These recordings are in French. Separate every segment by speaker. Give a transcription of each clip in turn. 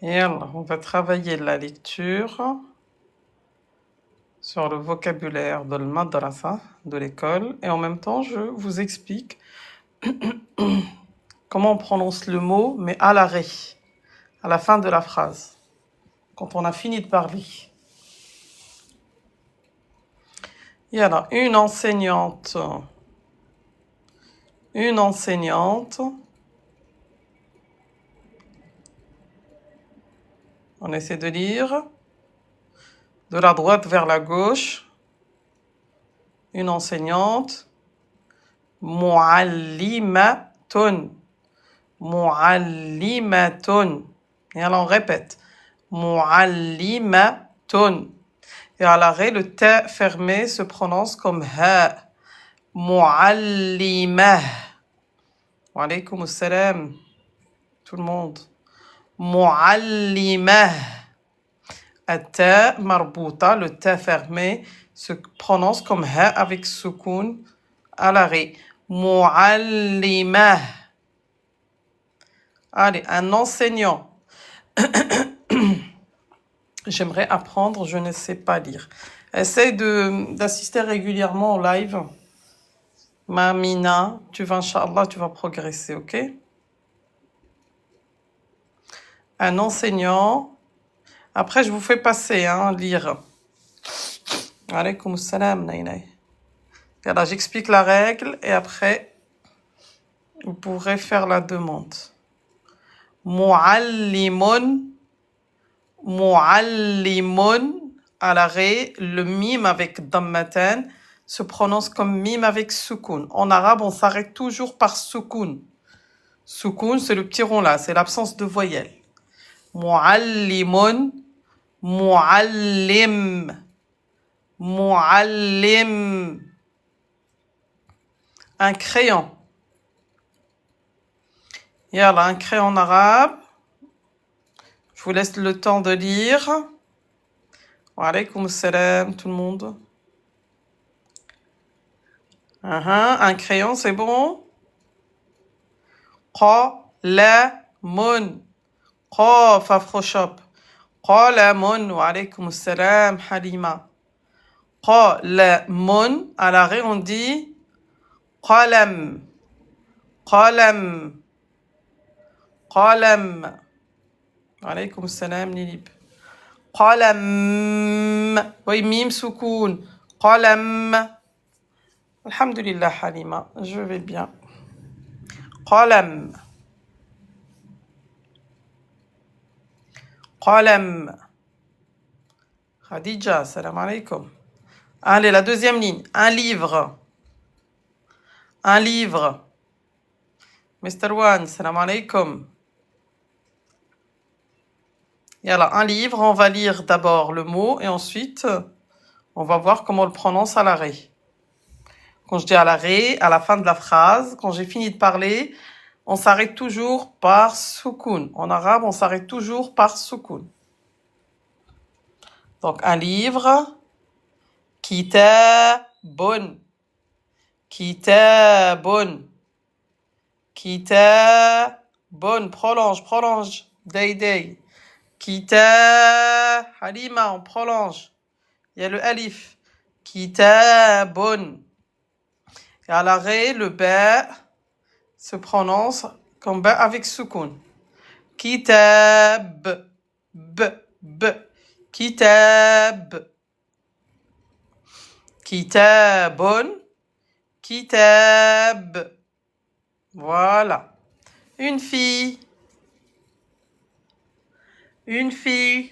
Speaker 1: Et alors, on va travailler la lecture sur le vocabulaire de l'madrasa, de l'école, et en même temps, je vous explique comment on prononce le mot, mais à l'arrêt, à la fin de la phrase, quand on a fini de parler. Et alors, une enseignante, on essaie de lire, de la droite vers la gauche, une enseignante, muallimatun, muallimatun. Et alors on répète, muallimatun. Et à l'arrêt, le T fermé se prononce comme ha, muallimah. Wa alaykoum assalam, tout le monde. Muallimah. التاء مربوطة, le T fermé se prononce comme ha avec soukoun à l'arrêt. Muallimah. Allez, un enseignant. J'aimerais apprendre, je ne sais pas lire. Essaye d'assister régulièrement au live. Mamina, tu vas, Inch'Allah, tu vas progresser, ok? Un enseignant. Après, je vous fais passer, hein, lire. Alaykoum salam, Naïnaï. Alors, j'explique la règle et après, vous pourrez faire la demande. Muallimun, muallimun, à l'arrêt, le mime avec dammatan se prononce comme mime avec soukoun. En arabe, on s'arrête toujours par soukoun. Soukoun, c'est le petit rond là, c'est l'absence de voyelle. Muallimun, muallim, muallim. Un crayon. Yallah, un crayon en arabe. Je vous laisse le temps de lire. Wa alaykoum salam, tout le monde. Un crayon, c'est bon? Qalamun. Qaf, afroshop. Qalamun. Wa alaykoum salam, Halima. Qalamun. À l'arrêt, on dit qalam. Qalam. Qalam. Wa alaykoum salam, Nilib. qalam. Oui, mime soukoun. Qalam. Alhamdulillah, Halima, je vais bien. Qalam. Qalam. Khadija, salam alaikum. Allez, la deuxième ligne. Un livre. Un livre. Mr. One, salam alaikum. Yallah, un livre, on va lire d'abord le mot et ensuite, on va voir comment on le prononce à l'arrêt. Quand je dis à l'arrêt, à la fin de la phrase, quand j'ai fini de parler, on s'arrête toujours par soukoun. En arabe, on s'arrête toujours par soukoun. Donc, un livre, kitabun, kitabun, kitabun, prolonge, day, kitab, Halima, on prolonge. Il y a le alif, kitabun. Et à l'arrêt, le ba se prononce comme ba avec soukoun. Kitab, b. Kitab. Kitabun. Kitab. Voilà. Une fille. Une fille.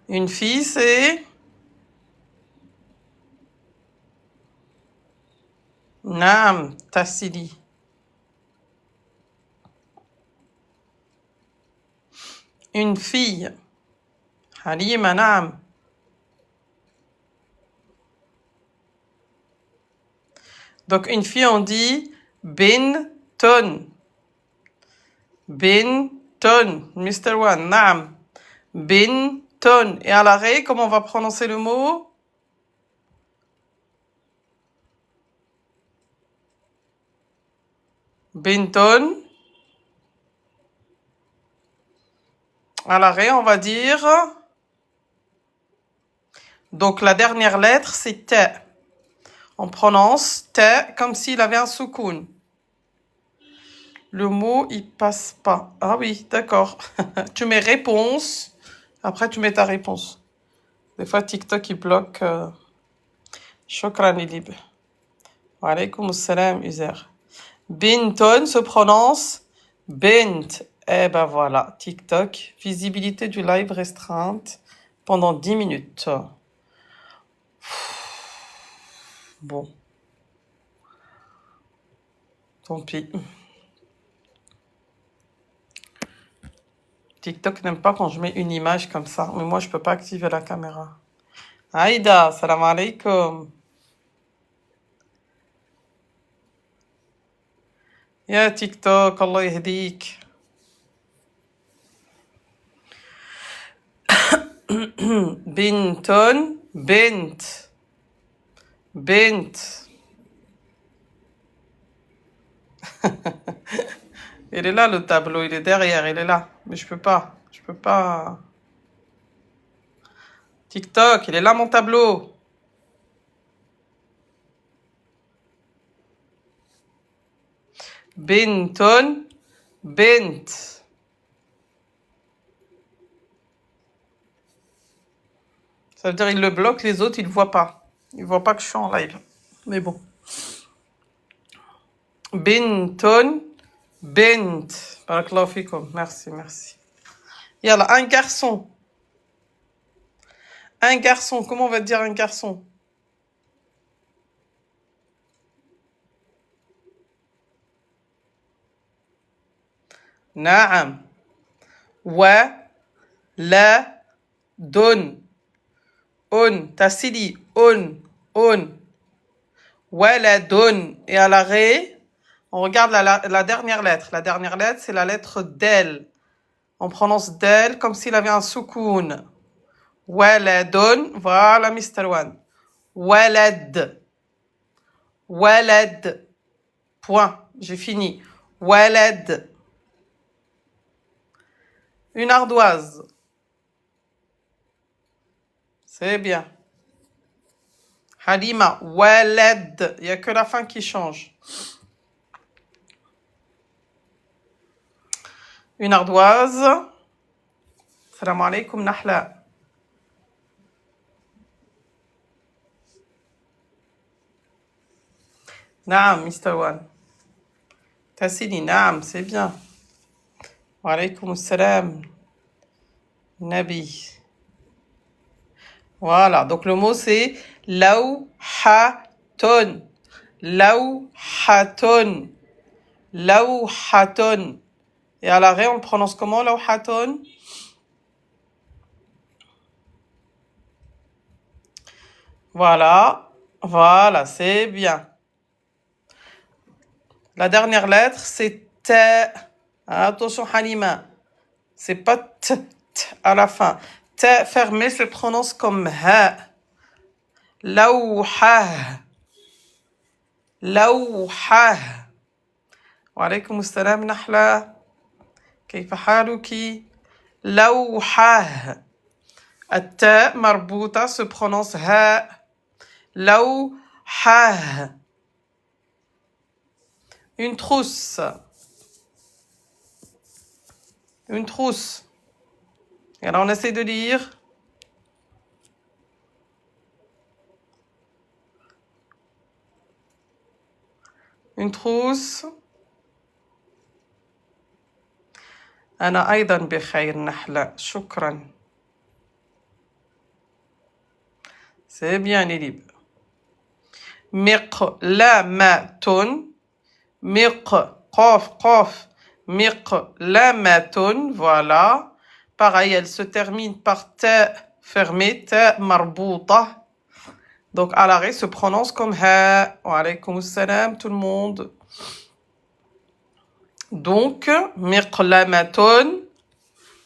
Speaker 1: Une fille, c'est... Naam, Tassili. Une fille. Halima, naam. Donc, une fille, on dit binton. Binton. Mr. One, naam. Binton. Et à l'arrêt, comment on va prononcer le mot? Binton. À l'arrêt, on va dire. Donc, la dernière lettre, c'est T. On prononce T comme s'il avait un soukoun. Le mot, il passe pas. Ah oui, d'accord. Tu mets réponse. Après, tu mets ta réponse. Des fois, TikTok, il bloque. Shukran, Ilib. Wa alaykoum salam, Uzer. Binton se prononce Bint. Eh ben voilà, TikTok, visibilité du live restreinte pendant 10 minutes. Bon, tant pis. TikTok n'aime pas quand je mets une image comme ça, mais moi je peux pas activer la caméra. Aïda, salam alaikum. Ya TikTok, Allah yahdik. Binton, bint. Bint. Il est là le tableau, il est derrière, il est là. Mais je peux pas. Je peux pas. TikTok, il est là mon tableau. Binton, bint. Ça veut dire il le bloque, les autres ils le voient pas. Ils voient pas que je suis en live. Mais bon. Binton, bint. Barakallahu fikum. Merci, merci. Yalla, un garçon. Un garçon. Comment on va dire un garçon? Naam. Wa, la, don. On. Tassili. On. Waladun. Et à l'arrêt, on regarde la dernière lettre. La dernière lettre, c'est la lettre del. On prononce del comme s'il avait un soukoun. Waladun. Voilà, Mr. One. Walad. Walad. Point. J'ai fini. Walad. Une ardoise. C'est bien. Halima. Walad. Il n'y a que la fin qui change. Une ardoise. Salam alaikum, Nahla. Naam, Mr. One. Tassili, naam, c'est bien. Wa alaykoum salam. Nabi. Voilà, donc le mot c'est lawhatun. Lawhatun. Lawhatun. Et à l'arrêt, on le prononce comment, lawhatun? Voilà, voilà, c'est bien. La dernière lettre, c'est T. Attention, Halima. C'est pas T à la fin. T fermé se prononce comme Ha. Lawhah. Lawhah. Wa alaykoum salam, Nahla. كيف حالك؟ لوحة. التاء مربوطة se prononce ها. لوحة. Une trousse. Une trousse. Et alors on essaie de lire. Une trousse. أنا أيضا بخير نحلة. شكرا. C'est bien les libres. مقلمة. قاف. مقلمة. Voilà. Pareil, elle se termine par ta fermée, ta marbuta. Donc à l'arrêt se prononce comme ha. Wa alaykoum salam tout le monde. Donc, miqlamatun,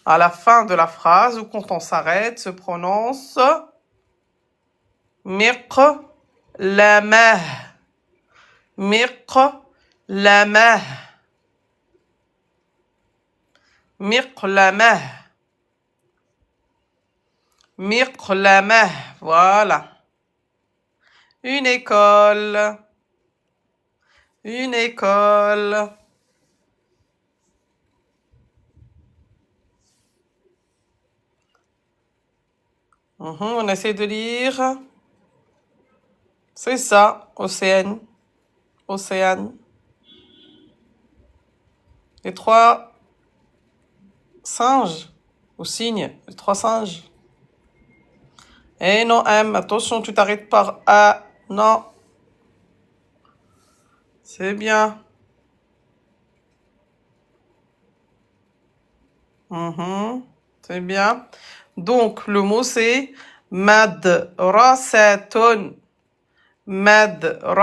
Speaker 1: à la fin de la phrase ou quand on s'arrête, se prononce miqlamah. Miqlamah. Miqlamah. Miqlamah. Voilà. Une école. Une école. On essaie de lire. C'est ça, Océane. Océane. Les trois singes ou cygnes. Les trois singes. Eh non, M, attention, tu t'arrêtes par A. Non. C'est bien. C'est bien. Donc, le mot c'est madrasatun. Madrasatun.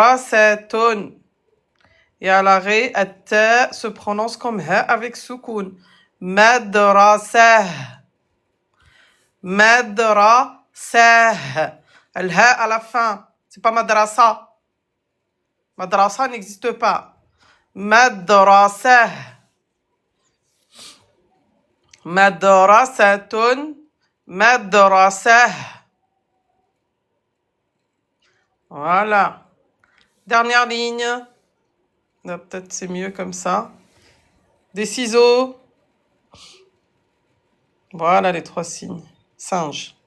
Speaker 1: Et à l'arrêt, at se prononce comme ha avec soukoun. Madrasah. Madrasah. Le ha à la fin. C'est pas madrasa. Madrasa n'existe pas. Madrasah. Madrasatun. Madrasah. Voilà. Dernière ligne. Peut-être c'est mieux comme ça. Des ciseaux. Voilà les trois signes. Singe.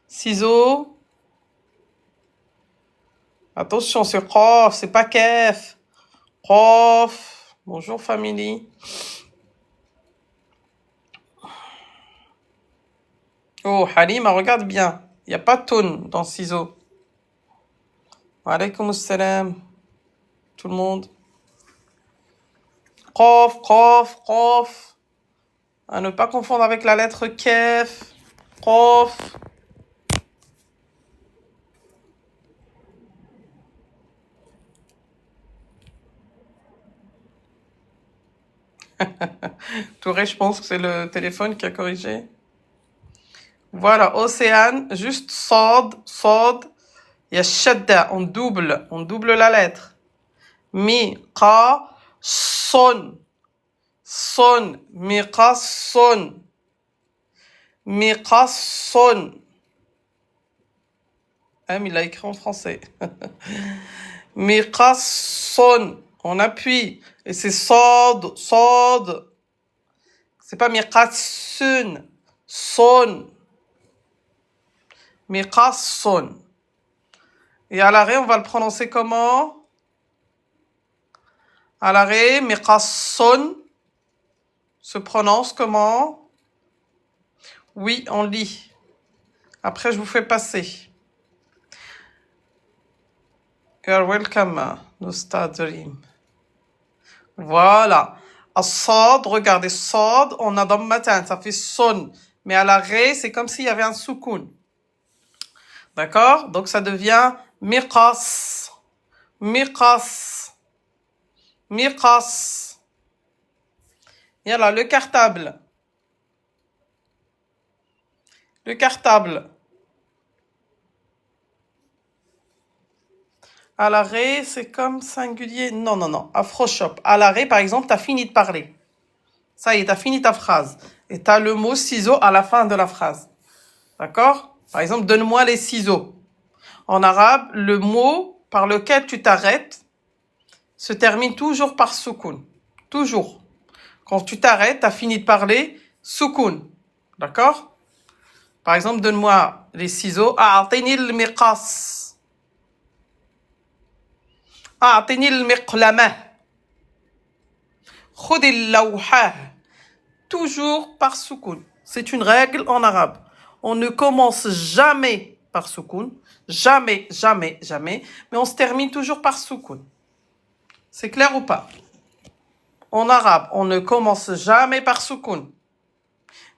Speaker 1: Ciseaux. Attention, c'est Qaf, c'est pas Kef. Qaf. Bonjour, famille. Oh, Halima, regarde bien. Il n'y a pas de tone dans ciseaux. Wa alaykoum assalam. Tout le monde. Qaf, Qaf, Qaf. À ne pas confondre avec la lettre Kef. Qaf. Touré, je pense que c'est le téléphone qui a corrigé. Voilà, Océane, juste Sod. Il y a Shadda, on double la lettre. Mi-qa, son. Son, mi-qa, son. Mi-qa, son. Il l'a écrit en français. Mi-qa, son. On appuie. Et c'est Sod. C'est pas mi-qa, sun. Son. Mi-qa, son. Et à l'arrêt, on va le prononcer comment? À l'arrêt, miqasson se prononce comment? Oui, on lit. Après, je vous fais passer. You're welcome, Nostadrim. Voilà. As-sad, regardez, sad, on a dans le matin, ça fait son. Mais à l'arrêt, c'est comme s'il y avait un soukoun. D'accord? Donc, ça devient miqas. Miqas. Miqas. Et là, le cartable. Le cartable. À l'arrêt, c'est comme singulier. Non. Afroshop. À l'arrêt, par exemple, tu as fini de parler. Ça y est, tu as fini ta phrase. Et tu as le mot ciseau à la fin de la phrase. D'accord? Par exemple, donne-moi les ciseaux. En arabe, le mot par lequel tu t'arrêtes se termine toujours par soukoun. Toujours. Quand tu t'arrêtes, tu as fini de parler, soukoun. D'accord? Par exemple, donne-moi les ciseaux. A'atini al-miqas. A'atini al-miqlamah. Khud al-lawhah. Toujours par soukoun. C'est une règle en arabe. On ne commence jamais par soukoun. Jamais. Mais on se termine toujours par soukoun. C'est clair ou pas? En arabe, on ne commence jamais par soukoun.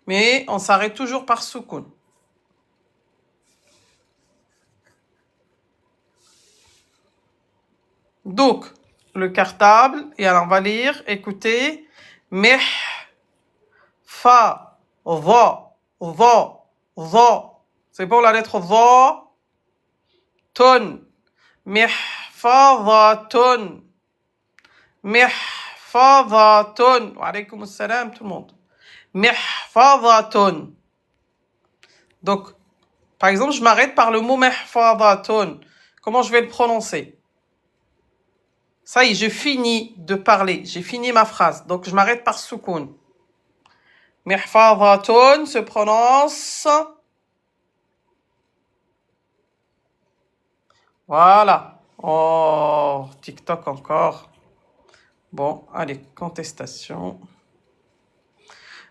Speaker 1: Mais on s'arrête toujours par soukoun. Donc, le cartable, et alors on va lire, écoutez. Mih, fa, va. C'est bon la lettre va. Ton. محفظة. محفظة. وعليكم السلام tout le monde. محفظة. Donc, par exemple, je m'arrête par le mot محفظة. Comment je vais le prononcer? Ça y est, je finis de parler. J'ai fini ma phrase. Donc, je m'arrête par soukoun. محفظة se prononce. Voilà. Oh, TikTok encore. Bon, allez, contestation.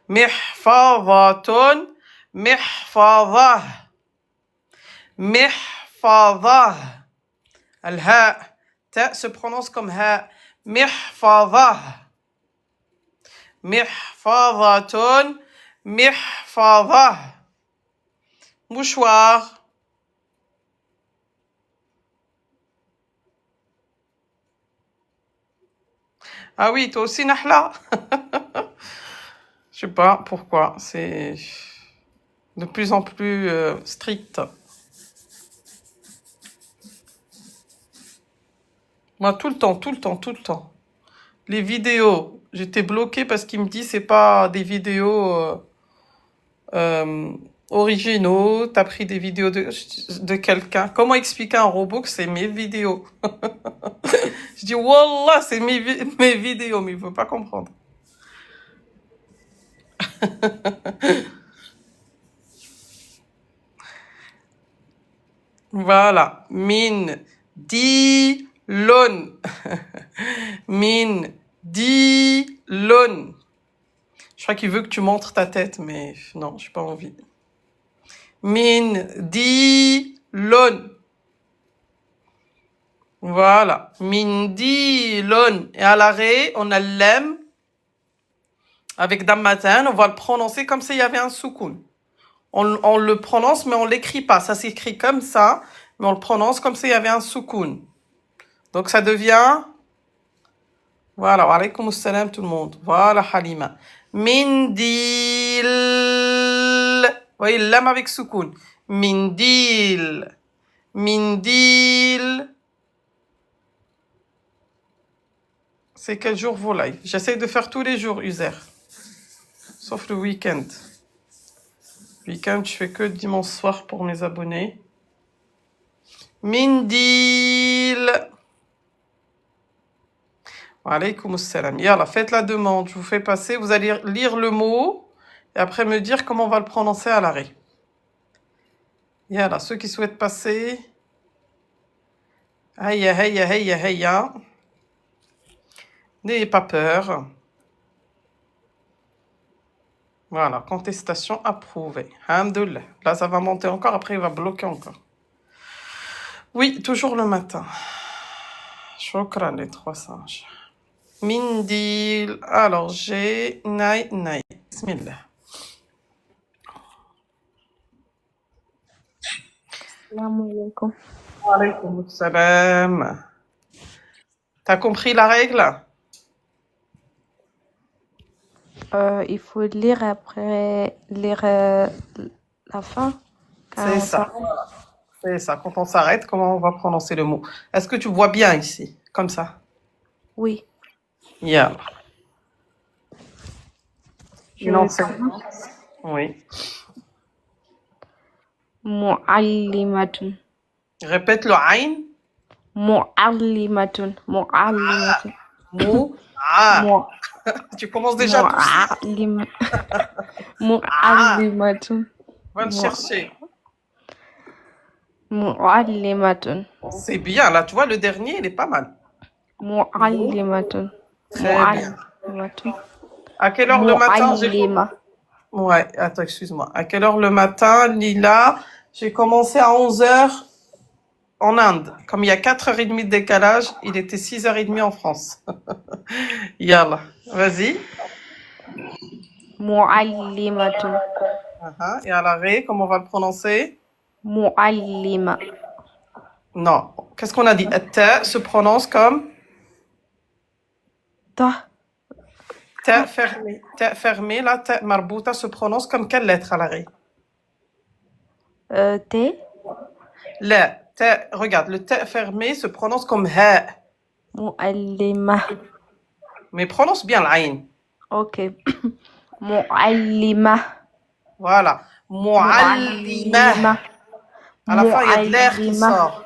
Speaker 1: محفظة. محفظة. محفظة. الهاء. Ta se prononce comme ha. محفظة. محفظة. محفظة. Mouchoir. Ah oui, toi aussi, Nahla. Je sais pas pourquoi. C'est de plus en plus strict. Moi, tout le temps, tout le temps, tout le temps. Les vidéos, j'étais bloquée parce qu'il me dit c'est pas des vidéos originaux. T'as pris des vidéos de quelqu'un. Comment expliquer à un robot que c'est mes vidéos? Je dis Wallah, c'est mes vidéos, mais il veut pas comprendre. Voilà. Min di lon. Min di lon. Je crois qu'il veut que tu montres ta tête, mais non, j'ai pas envie. Min di lon. Voilà. Min di lon. Et à l'arrêt, on a l'em. Avec Dammatan, on va le prononcer comme s'il y avait un soukoun. On le prononce, mais on l'écrit pas. Ça s'écrit comme ça, mais on le prononce comme s'il y avait un soukoun. Donc ça devient... Voilà, wa alaykoum assalam tout le monde. Voilà, Halima. Mindil. Vous voyez, l'âme avec soukoun. Mindil. Mindil. C'est quel jour vos lives? J'essaie de faire tous les jours, User. Sauf le week-end. Week-end, je fais que dimanche soir pour mes abonnés. Mindil. Wa alaykoum assalam. Yallah, faites la demande. Je vous fais passer. Vous allez lire le mot et après me dire comment on va le prononcer à l'arrêt. Yallah, ceux qui souhaitent passer. Hayya, hayya, hayya, hayya. N'ayez pas peur. Voilà, contestation approuvée. Alhamdoulilah. Là, ça va monter encore, après il va bloquer encore. Oui, toujours le matin. Shukran, les trois singes. Mindil. Alors, j'ai Naï. Bismillah.
Speaker 2: Salam alaikum.
Speaker 1: Wa alaykoum salam. T'as compris la règle?
Speaker 2: Il faut lire après, lire la fin. Quand
Speaker 1: C'est
Speaker 2: on
Speaker 1: ça.
Speaker 2: s'arrête.
Speaker 1: C'est ça. Quand on s'arrête, comment on va prononcer le mot? Est-ce que tu vois bien ici? Comme ça?
Speaker 2: Oui.
Speaker 1: Yallah.
Speaker 2: Je
Speaker 1: Une enseignante.
Speaker 2: commence.
Speaker 1: Oui.
Speaker 2: Mu'allimatun.
Speaker 1: Répète le aïn.
Speaker 2: Mu'allimatun. Mu'allimatun.
Speaker 1: Mou. Ah.
Speaker 2: Mu-
Speaker 1: Tu commences déjà tout seul.
Speaker 2: Mu'allimatun.
Speaker 1: Va le chercher.
Speaker 2: Mu'allimatun.
Speaker 1: C'est bien. Là, tu vois, le dernier, il est pas mal.
Speaker 2: Mu'allimatun.
Speaker 1: Très bien.
Speaker 2: Mu'allimatun.
Speaker 1: À quelle heure le matin
Speaker 2: Mu'allima.
Speaker 1: Ouais, attends, excuse-moi. À quelle heure le matin, Lila? J'ai commencé à 11h en Inde. Comme il y a 4h30 de décalage, il était 6h30 en France. Yallah. Vas-y.
Speaker 2: Mu'allimatun.
Speaker 1: Et à l'arrêt, comment on va le prononcer?
Speaker 2: Mu'allima.
Speaker 1: Non. Qu'est-ce qu'on a dit? Ta se prononce comme
Speaker 2: Ta.
Speaker 1: ta fermé. Ta fermé. La ta marbouta se prononce comme quelle lettre à l'arrêt?
Speaker 2: T.
Speaker 1: La. Regarde, le T fermé se prononce comme ha.
Speaker 2: معلمة.
Speaker 1: Mais prononce bien l'Aïn.
Speaker 2: Ok. معلمة.
Speaker 1: Voilà. Mu'allimah.
Speaker 2: معلمة.
Speaker 1: À la fin, il y a de l'air qui
Speaker 2: معلمة.
Speaker 1: sort.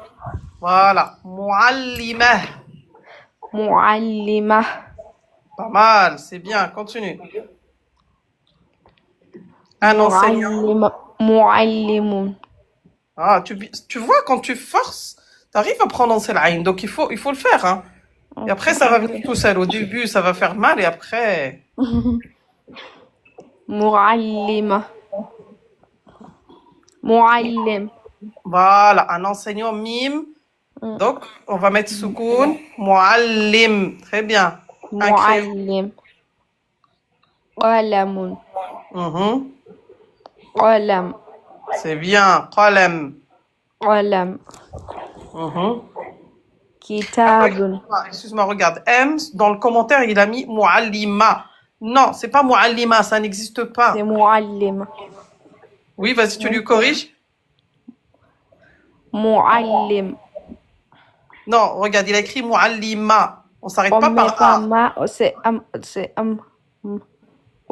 Speaker 1: Voilà. Mu'allimah.
Speaker 2: معلمة.
Speaker 1: Pas mal, c'est bien. Continue. Un enseignant.
Speaker 2: معلم. معلم.
Speaker 1: Ah, tu vois, quand tu forces, tu arrives à prononcer l'Aïn. Donc, il faut le faire. Hein. Et après, ça va venir tout seul. Au début, ça va faire mal et après...
Speaker 2: معلمة. معلم.
Speaker 1: Voilà, un enseignant mime. Donc, on va mettre soukoun. Muallim. Très bien. Un crayon.
Speaker 2: معلم. قلم.
Speaker 1: Mhm.
Speaker 2: قلم.
Speaker 1: C'est bien. Qalam.
Speaker 2: قلم.
Speaker 1: Mhm.
Speaker 2: كتاب.
Speaker 1: Excuse-moi, regarde. M, dans le commentaire, il a mis muallima. Non, c'est pas muallima, ça n'existe pas.
Speaker 2: C'est معلم.
Speaker 1: Oui, vas-y, tu lui corriges.
Speaker 2: معلم.
Speaker 1: Non, regarde, il a écrit muallima. On s'arrête
Speaker 2: On
Speaker 1: pas
Speaker 2: met
Speaker 1: par
Speaker 2: pas
Speaker 1: A.
Speaker 2: ma, c'est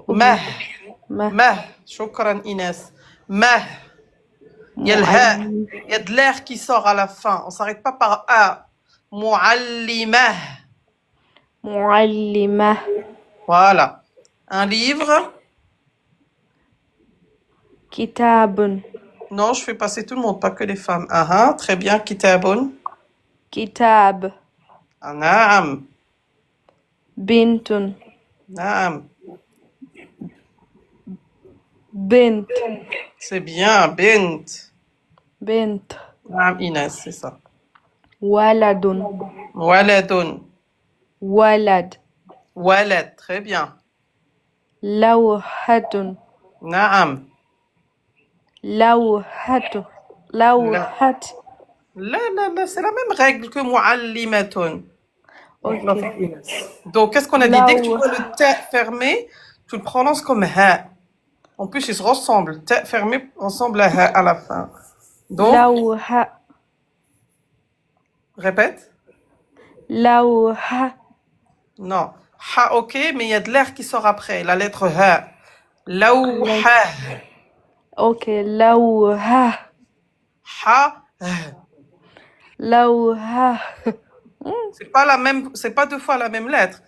Speaker 1: Mah.
Speaker 2: ma.
Speaker 1: Mah. Shukran, Inès. Mah. Il y a le ha. Il y a de l'air qui sort à la fin. On s'arrête pas par A. Muallimah.
Speaker 2: معلمة.
Speaker 1: Voilà. Un livre.
Speaker 2: كتاب.
Speaker 1: Non, je fais passer tout le monde, pas que les femmes. Ah, très bien. Kitabun.
Speaker 2: كتاب.
Speaker 1: Naam.
Speaker 2: بنت.
Speaker 1: Naam.
Speaker 2: بنت.
Speaker 1: C'est bien. Bint.
Speaker 2: بنت.
Speaker 1: Naam, Inès, c'est ça.
Speaker 2: ولد.
Speaker 1: Waladun.
Speaker 2: ولد.
Speaker 1: Walad. Très bien.
Speaker 2: لوحة.
Speaker 1: Naam.
Speaker 2: لوحة. لوحة.
Speaker 1: Là, c'est la même règle que muallimatun.
Speaker 2: Ok.
Speaker 1: Donc, qu'est-ce qu'on a dit? Dès que tu vois le T fermé, tu le prononces comme ha. En plus, ils se ressemblent. T fermé ressemble à ha à la fin. Donc,
Speaker 2: لوحة.
Speaker 1: répète.
Speaker 2: لوحة.
Speaker 1: Non. Ha, ok, mais il y a de l'air qui sort après. La lettre ha. Lawha.
Speaker 2: Ok. لوحة.
Speaker 1: Ha.
Speaker 2: لوحة.
Speaker 1: C'est pas deux fois la même lettre.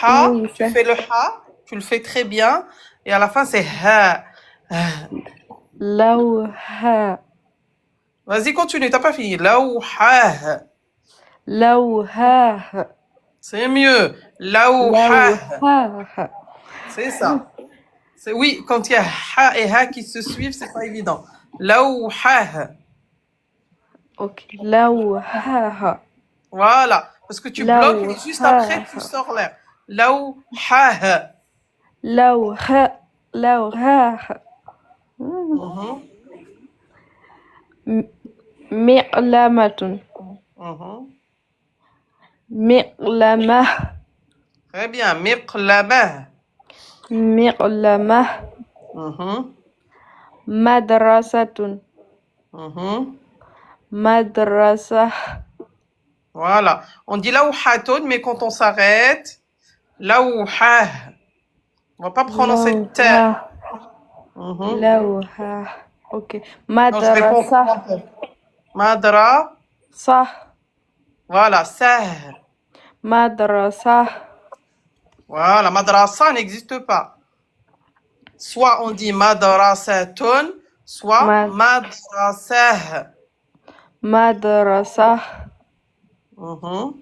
Speaker 1: Ha,
Speaker 2: Oui,
Speaker 1: tu fais le ha, tu le fais très bien. Et à la fin, c'est ha.
Speaker 2: لوحة.
Speaker 1: Vas-y, continue, t'as pas fini. Lawha.
Speaker 2: لوحة.
Speaker 1: C'est mieux. Lawha.
Speaker 2: لوحة.
Speaker 1: C'est ça. Oui, quand il y a ha et ha qui se suivent, c'est pas évident. Lawha.
Speaker 2: Ok. لوحة.
Speaker 1: Voilà. Parce que tu bloques et juste après, tu sors l'air. Lawha.
Speaker 2: لوحة. لوحة.
Speaker 1: Mhm.
Speaker 2: مقلمة.
Speaker 1: Mhm.
Speaker 2: مقلمة.
Speaker 1: Très bien. Miqlamah.
Speaker 2: مقلمة.
Speaker 1: Mhm.
Speaker 2: مدرسة.
Speaker 1: Mhm.
Speaker 2: مدرسة.
Speaker 1: Voilà. On dit lawhatun, mais quand on s'arrête, lawha. On va pas prononcer le T.
Speaker 2: لوحة.
Speaker 1: Mhm.
Speaker 2: لوحة. Ok.
Speaker 1: Non, je réponds.
Speaker 2: مدرسة.
Speaker 1: Madra.
Speaker 2: صح.
Speaker 1: Voilà. Sah.
Speaker 2: مدرسة.
Speaker 1: Voilà. Madrasa n'existe pas. Soit on dit madrasatun, soit madrasah.
Speaker 2: مدرسة.
Speaker 1: Mhm.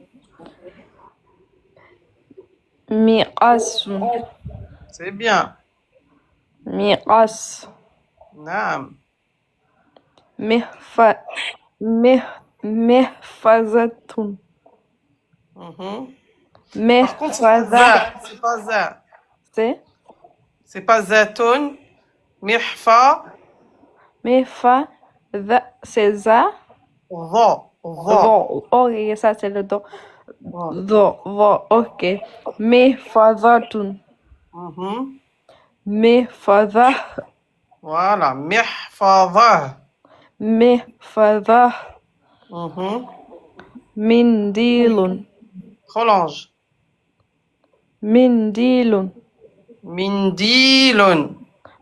Speaker 2: مقص.
Speaker 1: C'est bien.
Speaker 2: مقص.
Speaker 1: Naam.
Speaker 2: محفظة.
Speaker 1: Mhm. Par contre, c'est pas
Speaker 2: محفظة.
Speaker 1: za. C'est pas za.
Speaker 2: C'est
Speaker 1: C'est pas zatun. Mihfa.
Speaker 2: محفظة. C'est ça.
Speaker 1: Va. Va.
Speaker 2: Vo. Ok, ça c'est le do.
Speaker 1: Va.
Speaker 2: Vo. Ok. محفظة.
Speaker 1: Mhm.
Speaker 2: محفظة.
Speaker 1: Voilà. Mihfadha.
Speaker 2: محفظة.
Speaker 1: Mhm.
Speaker 2: Mindilun.
Speaker 1: Prolonge.
Speaker 2: Mindilun.
Speaker 1: Mindilun.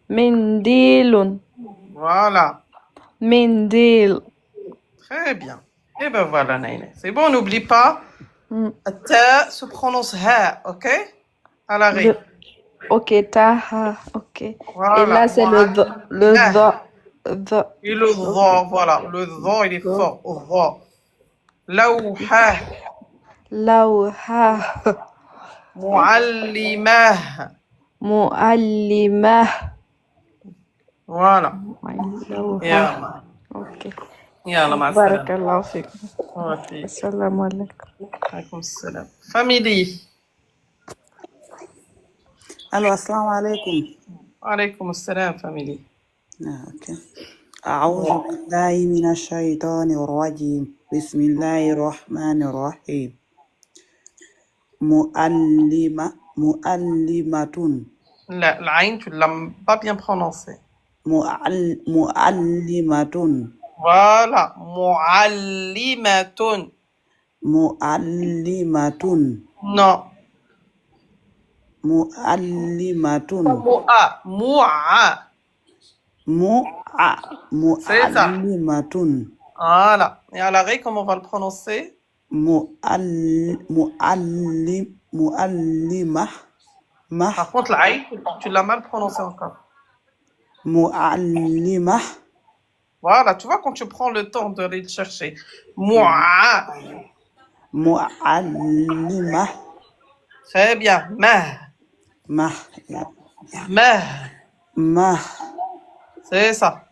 Speaker 2: Mindilun.
Speaker 1: Voilà.
Speaker 2: Mindil.
Speaker 1: Très bien. Et ben voilà, Naïla. C'est bon, n'oublie pas.
Speaker 2: Mm.
Speaker 1: Ta se prononce ha, ok? À l'arrêt.
Speaker 2: Ok, taha. Ok. Et
Speaker 1: Voilà.
Speaker 2: là, c'est le the. Le
Speaker 1: Muallimah.
Speaker 2: the.
Speaker 1: Et le dha, voilà. Le dha, il est fort. Dha. Lawha.
Speaker 2: Lawha.
Speaker 1: Muallimah.
Speaker 2: Muallimah.
Speaker 1: Voilà.
Speaker 2: Lawha.
Speaker 1: Yalla.
Speaker 2: Ok.
Speaker 1: Yalla, ma salam.
Speaker 2: Barakallahu fikum.
Speaker 1: Ok.
Speaker 2: Assalamu alaikum.
Speaker 1: Alaykoum salam. Family.
Speaker 3: الو السلام عليكم.
Speaker 1: Alaykoum salam, family.
Speaker 3: اوكي. اعوذ بالله من الشيطان الرجيم. بسم الله الرحمن الرحيم. مؤلمة
Speaker 1: L'aïn, tu l'as pas bien prononcé.
Speaker 3: مؤلمة
Speaker 1: Voilà. Muallimatun.
Speaker 3: مؤلمة
Speaker 1: Non.
Speaker 3: مؤلمة
Speaker 1: Mu'a. Mu'a. C'est ça.
Speaker 3: مؤلمة
Speaker 1: Voilà. Et à l'arrêt, comment on va le prononcer?
Speaker 3: مؤلمة
Speaker 1: Par contre, l'aïn, tu l'as mal prononcé encore.
Speaker 3: مؤلمة
Speaker 1: Voilà. Tu vois, quand tu prends le temps d'aller le chercher. Mu'a.
Speaker 3: معلمة
Speaker 1: Très bien. Mah.
Speaker 3: مه
Speaker 1: Mah.
Speaker 3: مه
Speaker 1: C'est ça.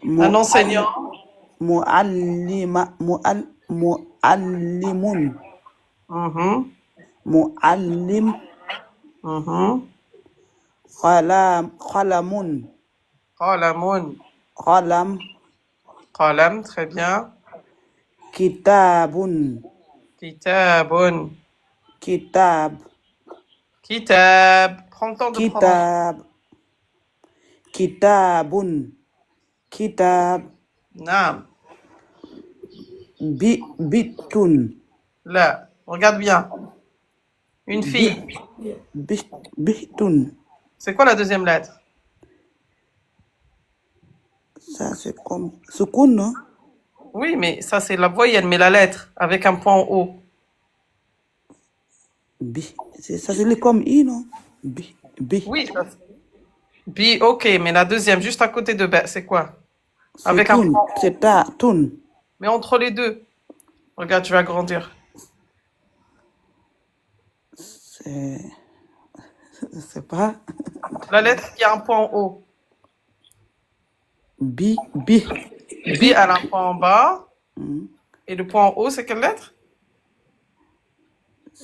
Speaker 1: Un enseignant.
Speaker 3: معلمة معلم
Speaker 1: Mhm.
Speaker 3: معلم
Speaker 1: Mhm.
Speaker 3: قلم
Speaker 1: Qalamun.
Speaker 3: قلم
Speaker 1: Qalam. Très bien.
Speaker 3: كتاب
Speaker 1: Kitabun.
Speaker 3: كتاب
Speaker 1: Kitab. Prends le temps de prononcer.
Speaker 3: كتاب كتاب
Speaker 1: Naam.
Speaker 3: بيت
Speaker 1: Là. Regarde bien. Une fille.
Speaker 3: بيت
Speaker 1: C'est quoi la deuxième lettre?
Speaker 3: ça c'est comme سكون non?
Speaker 1: Oui, mais ça, c'est la voyelle, mais la lettre, avec un point en haut.
Speaker 3: Ça c'est comme I non?
Speaker 1: Oui. Bi, ok, mais la deuxième, juste à côté de B, c'est quoi? Avec un point.
Speaker 3: c'est ta tun.
Speaker 1: Mais entre les deux. Regarde, tu vas grandir.
Speaker 3: Je sais pas.
Speaker 1: La lettre qui a un point en haut.
Speaker 3: Bi.
Speaker 1: Bi, elle a un point en bas. Et le point en haut, c'est quelle lettre?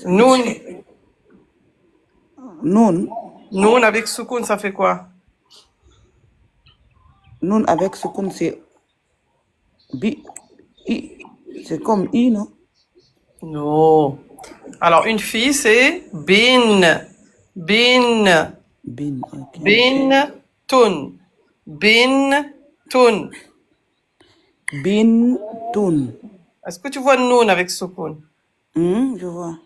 Speaker 1: Noun. Noun avec soukoun, ça fait quoi?
Speaker 3: Noun avec soukoun, c'est bi. I. C'est comme I, non?
Speaker 1: Non. Alors, une fille, c'est bin. Bin.
Speaker 3: Bin, ok.
Speaker 1: Bin tun. Bin tun.
Speaker 3: Bin tun.
Speaker 1: Est-ce que tu vois noun avec soukoun?
Speaker 3: Je vois.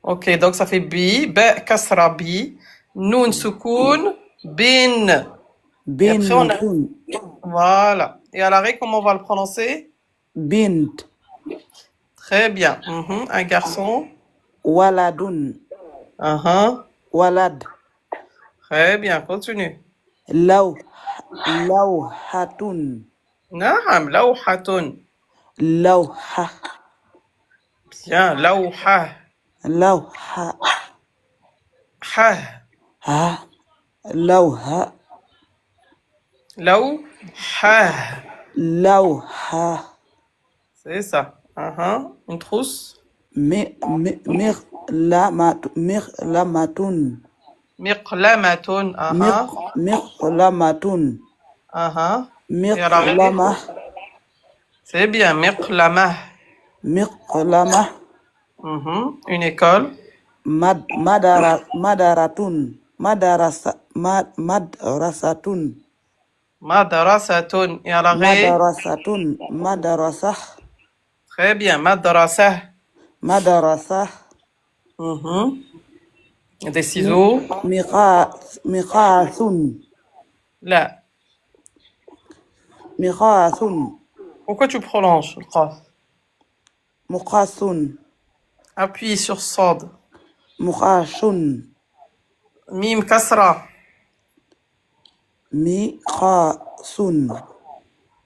Speaker 1: Ok, donc ça fait bi, ba kasra bi, noun soukoun, bin.
Speaker 3: Bin
Speaker 1: après, on a-
Speaker 3: tun.
Speaker 1: Voilà. Et à l'arrêt, comment on va le prononcer?
Speaker 3: Bint.
Speaker 1: Très bien. Mhm. Un garçon.
Speaker 3: Waladun.
Speaker 1: Uh-huh.
Speaker 3: Walad.
Speaker 1: Très bien, continue.
Speaker 3: Lawhatun.
Speaker 1: Naam, lawhatun.
Speaker 3: Lawha.
Speaker 1: Bien, lawha.
Speaker 3: Lawha.
Speaker 1: Ha.
Speaker 3: Ha. Lawha.
Speaker 1: Lawha.
Speaker 3: Lawha.
Speaker 1: C'est ça. Uh-huh. Une trousse.
Speaker 3: Mirlamatun.
Speaker 1: Miqlamatun. Uh-huh.
Speaker 3: Mirlamatun.
Speaker 1: Uh-huh.
Speaker 3: Mirlama.
Speaker 1: C'est bien, miqlamah.
Speaker 3: Mirlama.
Speaker 1: Mhm. Une école.
Speaker 3: Madaratun. Madrasatun.
Speaker 1: Madrasatun. Et à l'arrêt,
Speaker 3: Madarasatun. Madarasah.
Speaker 1: très bien. Madrasah.
Speaker 3: Madarasah.
Speaker 1: Mhm. Des
Speaker 3: Mi-
Speaker 1: ciseaux.
Speaker 3: Miqathun.
Speaker 1: Là.
Speaker 3: Miqathun.
Speaker 1: Pourquoi tu prolonges le qaf?
Speaker 3: Muqathun.
Speaker 1: Appuie sur Sod.
Speaker 3: Muqashun.
Speaker 1: Mim kasra.
Speaker 3: Miqasun.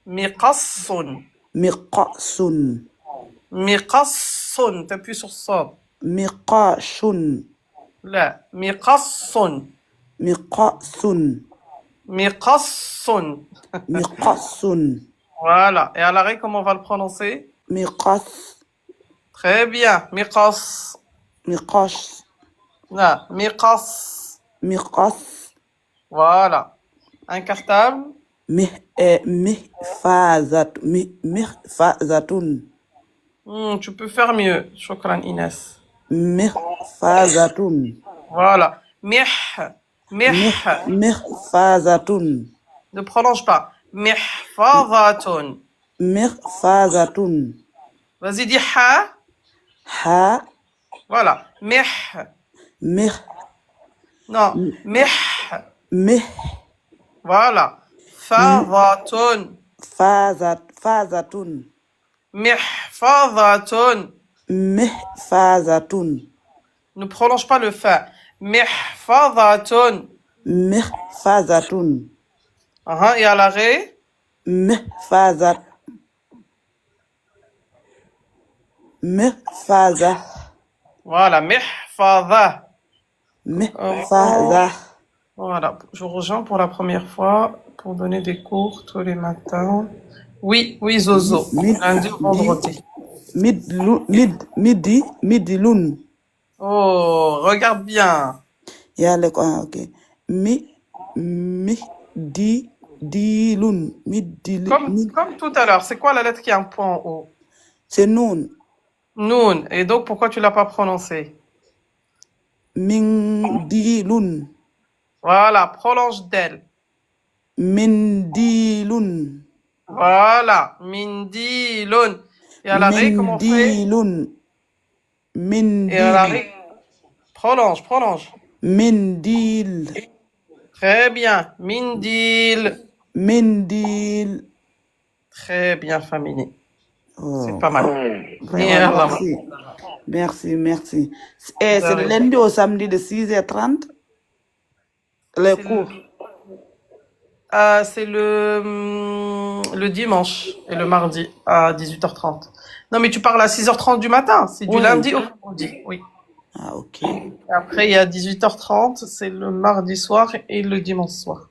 Speaker 1: Miqassun.
Speaker 3: Miqasun.
Speaker 1: Miqassun. T'appuies sur Sod.
Speaker 3: Miqashun.
Speaker 1: Là. Miqassun.
Speaker 3: Miqasun.
Speaker 1: Miqassun.
Speaker 3: Miqasun.
Speaker 1: Voilà. Et à l'arrêt, comment on va le prononcer?
Speaker 3: Miqas.
Speaker 1: Très bien. Miqas.
Speaker 3: Miqash.
Speaker 1: Là. Miqas.
Speaker 3: Miqas.
Speaker 1: Voilà. Incartable.
Speaker 3: Mihfazatun.
Speaker 1: Tu peux faire mieux. Shukran Inès.
Speaker 3: Mihfazatun.
Speaker 1: Voilà. Mih. Mih.
Speaker 3: Mihfazatun.
Speaker 1: Ne prolonge pas. Mihfazatun.
Speaker 3: Mihfazatun.
Speaker 1: Vas-y, dis ha.
Speaker 3: Ha.
Speaker 1: Voilà. Mih.
Speaker 3: Mih.
Speaker 1: Non. Mih.
Speaker 3: Mih.
Speaker 1: Voilà. Fazatun.
Speaker 3: Fazatun.
Speaker 1: Mihfazatun.
Speaker 3: Mihfazatun.
Speaker 1: Ne prolonge pas le fa. Mihfazatun.
Speaker 3: Mihfazatun.
Speaker 1: Et à l'arrêt.
Speaker 3: Mihfazat. Mihfazah.
Speaker 1: Voilà. Mihfaza.
Speaker 3: Mihfazah.
Speaker 1: Voilà. Je vous rejoins pour la première fois pour donner des cours tous les matins. Oui, oui, Zozo. Lundi au vendredi.
Speaker 3: Midilun.
Speaker 1: Oh, regarde bien.
Speaker 3: Ok. Dilun.
Speaker 1: Comme tout à l'heure. C'est quoi la lettre qui a un point en haut?
Speaker 3: C'est Noun.
Speaker 1: Noun. Et donc, pourquoi tu l'as pas prononcé?
Speaker 3: Mindilun.
Speaker 1: Voilà. Prolonge d'elle.
Speaker 3: Mindilun.
Speaker 1: Voilà. Mindilun. Et à l'arrêt, comment on fait?
Speaker 3: Mindilun.
Speaker 1: Et à l'arrêt, prolonge.
Speaker 3: Mindil.
Speaker 1: Très bien. Mindil.
Speaker 3: Mindil.
Speaker 1: Très bien, famille.
Speaker 3: Oh,
Speaker 1: C'est pas mal.
Speaker 3: vraiment, merci. Et c'est le lundi au samedi de 6h30, les cours.
Speaker 1: C'est le dimanche et le mardi à 18h30. Non, mais tu parles à 6h30 du matin. C'est du lundi au vendredi. Oui.
Speaker 3: Ah, ok.
Speaker 1: Après, il y a 18h30. C'est le mardi soir et le dimanche soir.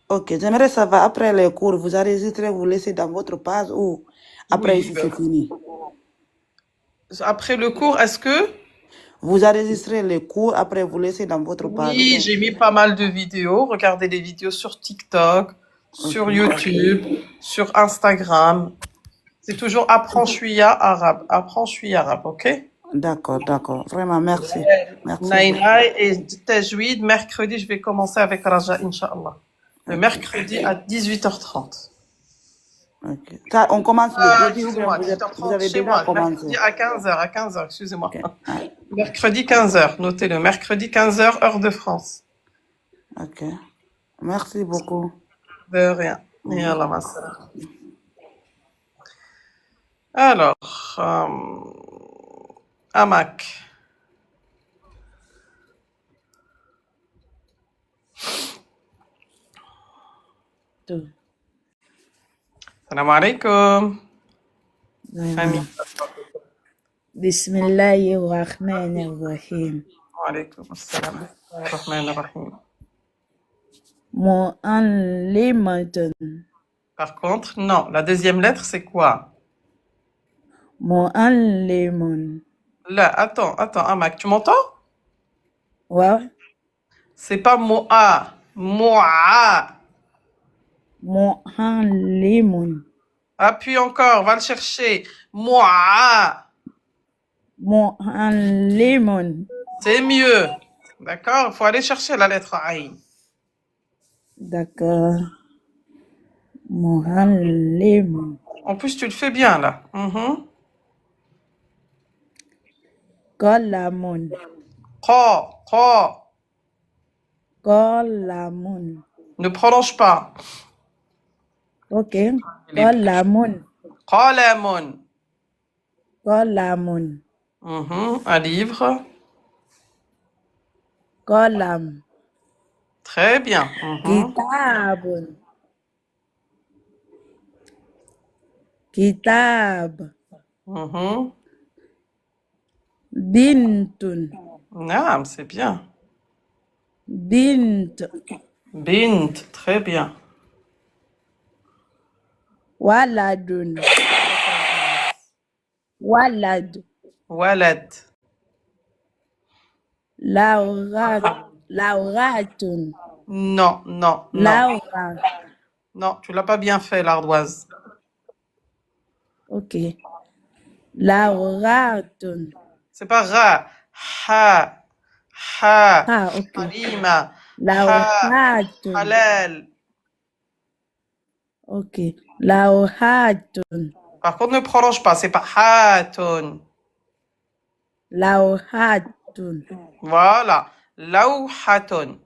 Speaker 3: Ok, j'aimerais savoir, après les cours, vous enregistrez, vous laissez dans votre page ou après c'est fini?
Speaker 1: Après le cours, est-ce que?
Speaker 3: Vous enregistrez les cours, après vous laissez dans votre page?
Speaker 1: Oui, j'ai mis pas mal de vidéos. Regardez les vidéos sur TikTok, sur YouTube, sur Instagram. C'est toujours Apprends Chouïa arabe. Apprends Chouïa arabe, ok?
Speaker 3: D'accord. Vraiment, merci.
Speaker 1: Naïna et Tajwid, mercredi, je vais commencer avec Raja, Inch'Allah. Le mercredi à 18h30.
Speaker 3: Ok. Ça, on commence le jeudi ou bien vous avez
Speaker 1: chez
Speaker 3: déjà
Speaker 1: moi.
Speaker 3: commencé?
Speaker 1: Mercredi à 15h, excusez-moi. Okay. Mercredi 15h, notez-le. Mercredi 15h, heure de France.
Speaker 3: Ok. Merci beaucoup.
Speaker 1: De rien. Et Allah masala. Alors, Amak. Salam alaikum.
Speaker 4: Bismillahirrahmanirrahim.
Speaker 1: Wa alaikum assalam. Rahim.
Speaker 4: Mu'allimatun.
Speaker 1: Par contre, non. La deuxième lettre, c'est quoi?
Speaker 4: Mu'allimun.
Speaker 1: Là, attends, Amak, tu m'entends?
Speaker 4: Ouais.
Speaker 1: C'est pas Mo'a. Mo'a.
Speaker 4: Mu'allimun.
Speaker 1: Appuie encore, va le chercher. Mo'a.
Speaker 4: Mu'allimun.
Speaker 1: C'est mieux. D'accord? Il faut aller chercher la lettre Aïn.
Speaker 4: D'accord. معلم
Speaker 1: En plus, tu le fais bien là. Mhm.
Speaker 4: قلم
Speaker 1: Qo, qo.
Speaker 4: قلم
Speaker 1: Ne prolonge pas.
Speaker 4: ok
Speaker 1: Il est
Speaker 4: قلم
Speaker 1: qalamun.
Speaker 4: قلم
Speaker 1: Mhm. Un livre.
Speaker 4: قلم
Speaker 1: Très bien. Mhm.
Speaker 4: كتاب كتاب
Speaker 1: Mhm.
Speaker 4: بنت
Speaker 1: Naam, c'est bien.
Speaker 4: بنت
Speaker 1: Bint, très bien.
Speaker 4: ولد ولد
Speaker 1: Walad.
Speaker 4: لغة لغة
Speaker 1: Non, non, non.
Speaker 4: لغة
Speaker 1: Non, tu l'as pas bien fait, l'ardoise.
Speaker 4: ok لغة
Speaker 1: C'est pas ra. Ha. Ha.
Speaker 4: ah ok
Speaker 1: Halima. Ha.
Speaker 4: لوحات
Speaker 1: Halal.
Speaker 4: ok لوحات
Speaker 1: Par contre, ne prolonge pas. C'est pas hatun.
Speaker 4: لوحات
Speaker 1: Voilà. Lauhatun.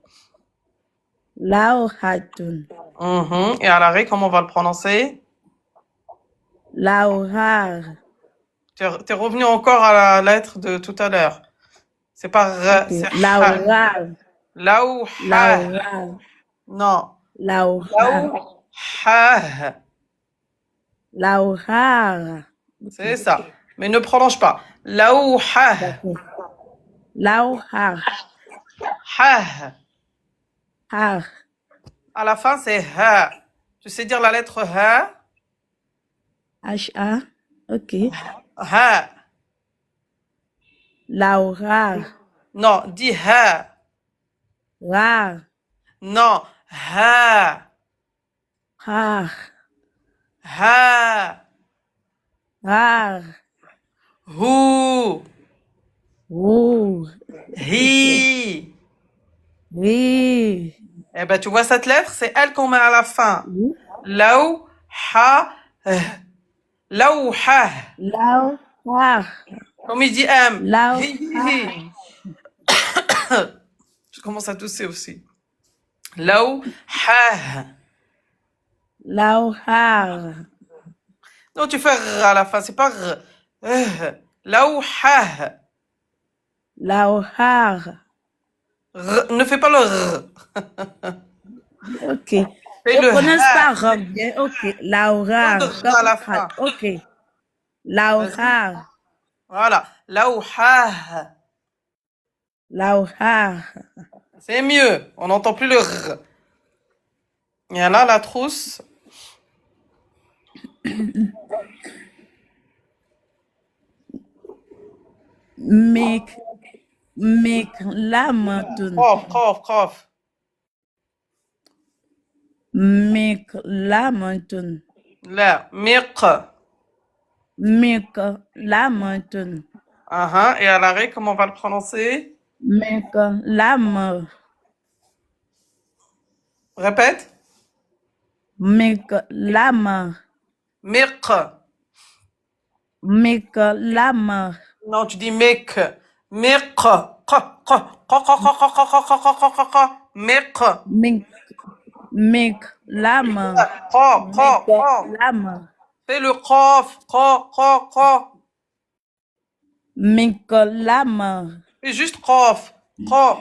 Speaker 4: لوحة
Speaker 1: Mhm. Et à l'arrêt, comment on va le prononcer?
Speaker 4: لوحة
Speaker 1: T'es revenu encore à la lettre de tout à l'heure. C'est pas ra,
Speaker 4: ok
Speaker 1: c'est ha.
Speaker 4: لوحة
Speaker 1: Lauha.
Speaker 4: لوحة
Speaker 1: Non.
Speaker 4: لوحة
Speaker 1: Lauha.
Speaker 4: لوحة
Speaker 1: C'est ça. Mais ne prolonge pas. Lauha.
Speaker 4: d'accord لوحة
Speaker 1: Ha.
Speaker 4: ها
Speaker 1: À la fin, c'est ha. Tu sais dire la lettre ha?
Speaker 4: HA ok
Speaker 1: Ha.
Speaker 4: لوحة
Speaker 1: Non, dis ha.
Speaker 4: را
Speaker 1: Non, ha.
Speaker 4: ها
Speaker 1: Ha.
Speaker 4: ها
Speaker 1: Hu.
Speaker 4: رو
Speaker 1: Hi.
Speaker 4: ري
Speaker 1: Eh ben, tu vois cette lettre, c'est elle qu'on met à la fin. Laou, ha, laou, ha.
Speaker 4: لوحة
Speaker 1: Comme il dit M.
Speaker 4: لوحة
Speaker 1: Hi, hi, hi. Je commence à tousser aussi. Laou, ha.
Speaker 4: لوحة
Speaker 1: Non, tu fais r à la fin, c'est pas r. Laou, ha.
Speaker 4: لوحة
Speaker 1: Ne fais pas le r.
Speaker 4: ok
Speaker 1: Fais
Speaker 4: je
Speaker 1: le
Speaker 4: prononce
Speaker 1: ha.
Speaker 4: pas robe bien ok Laura
Speaker 1: Pas de r à la fin.
Speaker 4: ok
Speaker 1: Vas-y.
Speaker 4: Laura
Speaker 1: Voilà. Laou, ha.
Speaker 4: Laura
Speaker 1: C'est mieux. On n'entend plus le r. Et là, la trousse.
Speaker 4: make lamentun
Speaker 1: Prof, prof, prof.
Speaker 4: make lamentun
Speaker 1: La, miq.
Speaker 4: make lamentun
Speaker 1: Et à l'arrêt, comment on va le prononcer?
Speaker 4: make lam
Speaker 1: Répète.
Speaker 4: make lam
Speaker 1: Miq.
Speaker 4: make lam
Speaker 1: Non, tu dis miq. Miq. Miq.
Speaker 4: make lam make lam
Speaker 1: Fais le qof.
Speaker 4: make lam
Speaker 1: Fais juste qof.
Speaker 4: ko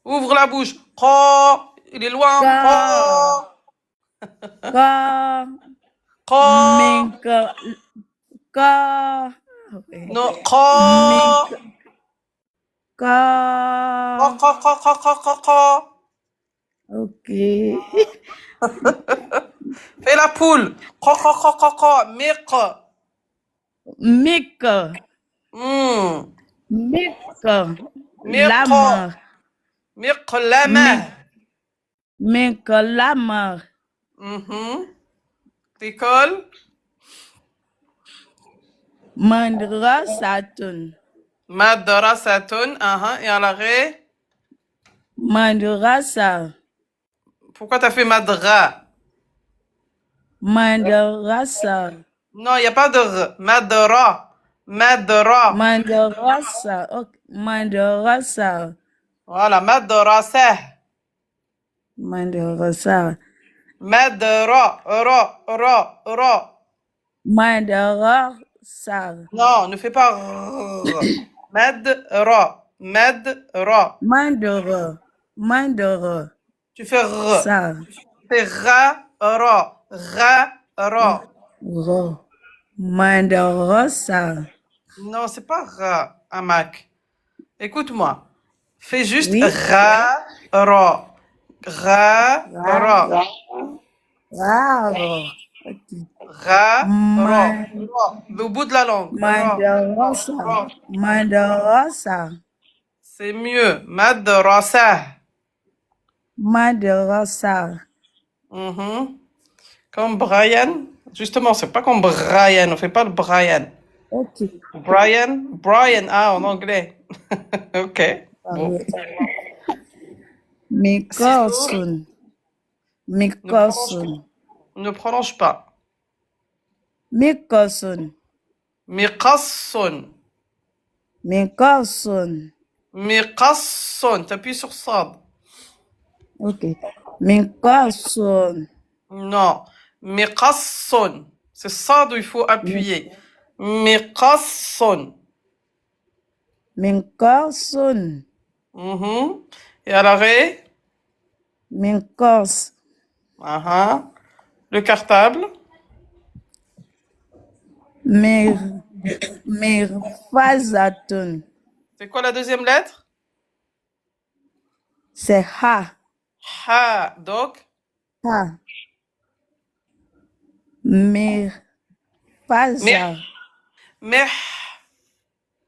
Speaker 1: Ouvre la bouche. Qo. Il est loin.
Speaker 4: ko
Speaker 1: Qo.
Speaker 4: make ko
Speaker 1: Non, qo. Qo.
Speaker 4: ok
Speaker 1: Fais la poule. Qo. Miq.
Speaker 4: make
Speaker 1: Miq.
Speaker 4: lam
Speaker 1: Miq lama.
Speaker 4: make lam
Speaker 1: T'écoles.
Speaker 4: madrasatun
Speaker 1: Madrasatun. Et à l'arrêt.
Speaker 4: madrasa
Speaker 1: Pourquoi tu as fait madra?
Speaker 4: Madrasa.
Speaker 1: Non, il n'y a pas de r. Madra. Madra.
Speaker 4: Madrasa. Ok. Madrasa.
Speaker 1: Voilà, madrasa.
Speaker 4: Madrasa.
Speaker 1: Madra. Ra.
Speaker 4: Madrasa.
Speaker 1: Non, ne fais pas r. Madra. Madra.
Speaker 4: Mandara. Mandara.
Speaker 1: Tu fais r.
Speaker 4: Sa.
Speaker 1: Tu fais ra. Ra.
Speaker 4: Ra. Madrasa.
Speaker 1: Non, c'est pas ra, Amak. Écoute-moi. Fais juste
Speaker 4: Oui.
Speaker 1: ra. Ra.
Speaker 4: Raro. Ok.
Speaker 1: Ra.
Speaker 4: Ma-
Speaker 1: Au bout de la langue.
Speaker 4: Madrasa. Madrasa.
Speaker 1: C'est mieux. Madrasa.
Speaker 4: Madrasa.
Speaker 1: Mhm. Comme Brian. Justement, c'est pas comme Brian. On fait pas le Brian.
Speaker 4: Ok.
Speaker 1: Brian. Brian, en anglais. Ok. Bon.
Speaker 4: Mikosun. Mikosun.
Speaker 1: Ne prononce pas.
Speaker 4: Mikosun.
Speaker 1: Miqassun.
Speaker 4: Mikosun.
Speaker 1: Miqassun. T'appuies sur sad.
Speaker 4: Ok. Mikosun.
Speaker 1: Non. Miqassun. C'est sad où il faut appuyer. Miqassun.
Speaker 4: Mikosun.
Speaker 1: Mhm. Et à l'arrêt?
Speaker 4: Mikos.
Speaker 1: Le cartable?
Speaker 4: Mirfazatun.
Speaker 1: C'est quoi la deuxième lettre?
Speaker 4: C'est ha.
Speaker 1: Ha. Donc?
Speaker 4: Ha. Mirfaza.
Speaker 1: Meh.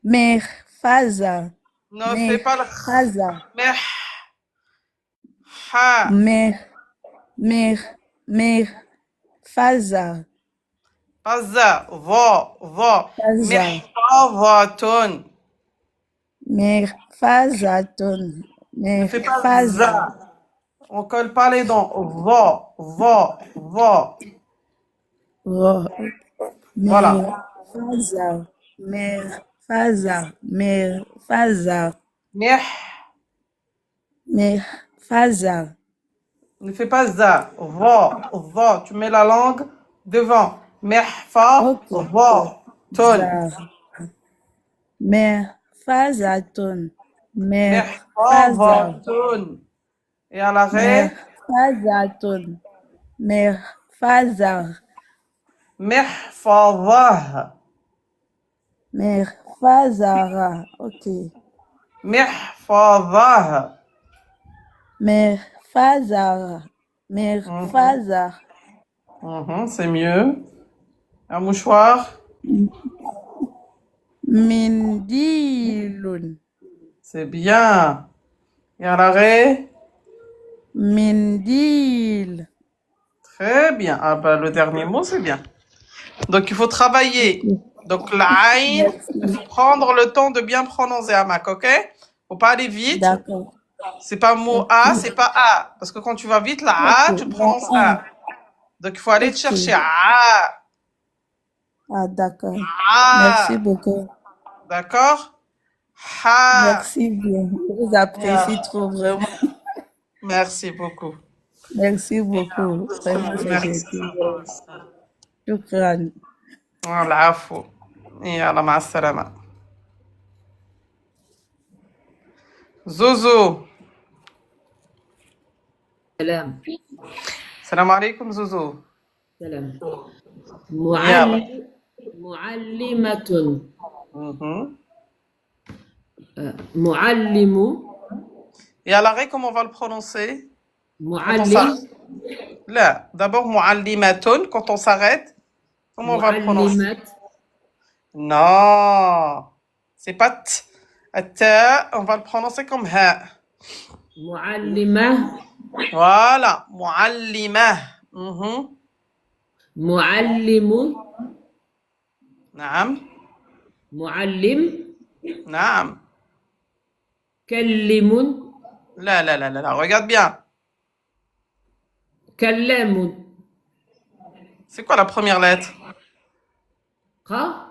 Speaker 4: Mirfaza.
Speaker 1: Non, fais pas le
Speaker 4: Mirfaza.
Speaker 1: meh. Ha.
Speaker 4: Mirfaza.
Speaker 1: Faza. Va.
Speaker 4: Faza.
Speaker 1: Mehfavatun.
Speaker 4: Mirfazatun.
Speaker 1: Ne fais pas
Speaker 4: Mirfaza.
Speaker 1: za. On colle pas les dents. Va. Voilà.
Speaker 4: Mirfaza. Mirfaza. Mirfaza.
Speaker 1: Meh.
Speaker 4: Mirfaza.
Speaker 1: Ne fais pas za. Va. Tu mets la langue devant. Mehfa.
Speaker 4: Ok.
Speaker 1: Va. Ton.
Speaker 4: Mirfazatun. Mirfaza.
Speaker 1: Mehfavatun. Et à l'arrêt?
Speaker 4: Mirfazatun. Mirfaza.
Speaker 1: Mehfadah.
Speaker 4: Mirfazara. Ok.
Speaker 1: Mehfadah.
Speaker 4: Mirfazara. Mirfazar.
Speaker 1: C'est mieux. Un mouchoir?
Speaker 4: Mindilun.
Speaker 1: C'est bien. Et à l'arrêt?
Speaker 4: Mindil.
Speaker 1: Très bien. Ah bah le dernier mot, c'est bien. Donc il faut travailler. Donc l'aïn, il faut prendre le temps de bien prononcer Amak, ok? Faut pas aller vite.
Speaker 4: D'accord.
Speaker 1: C'est pas mot A, c'est pas A. Parce que quand tu vas vite, la A, tu prononces A. Donc il faut aller te chercher A.
Speaker 4: Ah, d'accord.
Speaker 1: A.
Speaker 4: Merci beaucoup.
Speaker 1: D'accord? Ha.
Speaker 4: Merci bien. Je vous apprécie trop vraiment.
Speaker 1: Merci beaucoup.
Speaker 4: Merci beaucoup. Vraiment, c'est
Speaker 1: Merci.
Speaker 4: gentil. Shukran.
Speaker 1: العفو يلا مع السلامة زوزو
Speaker 5: سلام
Speaker 1: السلام عليكم زوزو
Speaker 5: سلام
Speaker 1: يلا
Speaker 5: معلمة
Speaker 1: Mhm.
Speaker 5: معلم
Speaker 1: Et à l'arrêt, comment on va le prononcer? Quand on
Speaker 5: معلم
Speaker 1: s'arrête. Là, d'abord muallimatun, quand on s'arrête, comment on va le prononcer?
Speaker 5: معلمات
Speaker 1: Non, c'est pas t. Ta, on va le prononcer comme ha.
Speaker 5: معلمة
Speaker 1: Voilà, muallimah. Mhm.
Speaker 5: معلم
Speaker 1: نعم
Speaker 5: معلم
Speaker 1: نعم
Speaker 5: كلم
Speaker 1: لا لا لا لا لا regarde bien
Speaker 5: كلام
Speaker 1: C'est quoi la première lettre?
Speaker 5: قا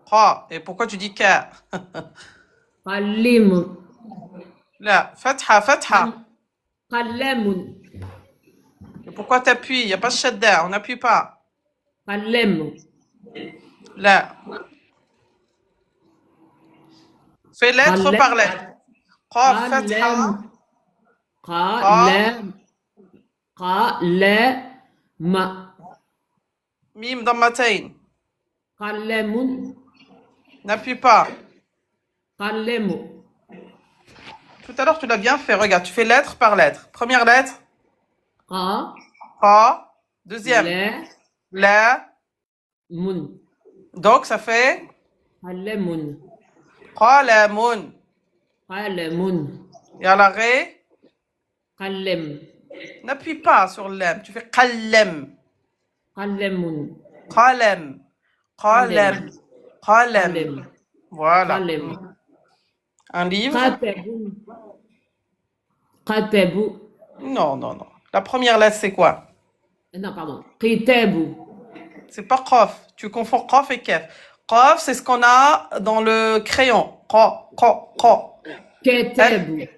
Speaker 1: Ra. Et pourquoi tu dis ka?
Speaker 5: قلم
Speaker 1: Là, fatha, fatha.
Speaker 5: قلم
Speaker 1: Et pourquoi t'appuies? Il n'y a pas de shadda, on n'appuie pas.
Speaker 5: قلم
Speaker 1: Là. Fais lettre
Speaker 5: قلم
Speaker 1: par lettre. Qaf, fatha.
Speaker 5: قلم
Speaker 1: Ra.
Speaker 5: قلم قلم
Speaker 1: Mim dammatain.
Speaker 5: قلم
Speaker 1: N'appuie pas.
Speaker 5: قلم
Speaker 1: Tout à l'heure, tu l'as bien fait. Regarde, tu fais lettre par lettre. Première lettre.
Speaker 5: قا
Speaker 1: Ra. Deuxième.
Speaker 5: لا
Speaker 1: La.
Speaker 5: من
Speaker 1: Donc, ça fait
Speaker 5: قلم
Speaker 1: qalamun.
Speaker 5: قلم
Speaker 1: Et à l'arrêt,
Speaker 5: قلم
Speaker 1: n'appuie pas sur l'em. Tu fais qalem.
Speaker 5: قلم
Speaker 1: Qalem. Qalem. Qalem.
Speaker 5: قلم
Speaker 1: Voilà.
Speaker 5: قلم
Speaker 1: Un livre?
Speaker 5: كتب كتب
Speaker 1: Non, non, non. La première lettre, c'est quoi?
Speaker 5: non pardon كتاب
Speaker 1: C'est pas qaf. Tu confonds qaf et kaf. Qaf, c'est ce qu'on a dans le crayon. Qa, qa, qa.
Speaker 5: كتاب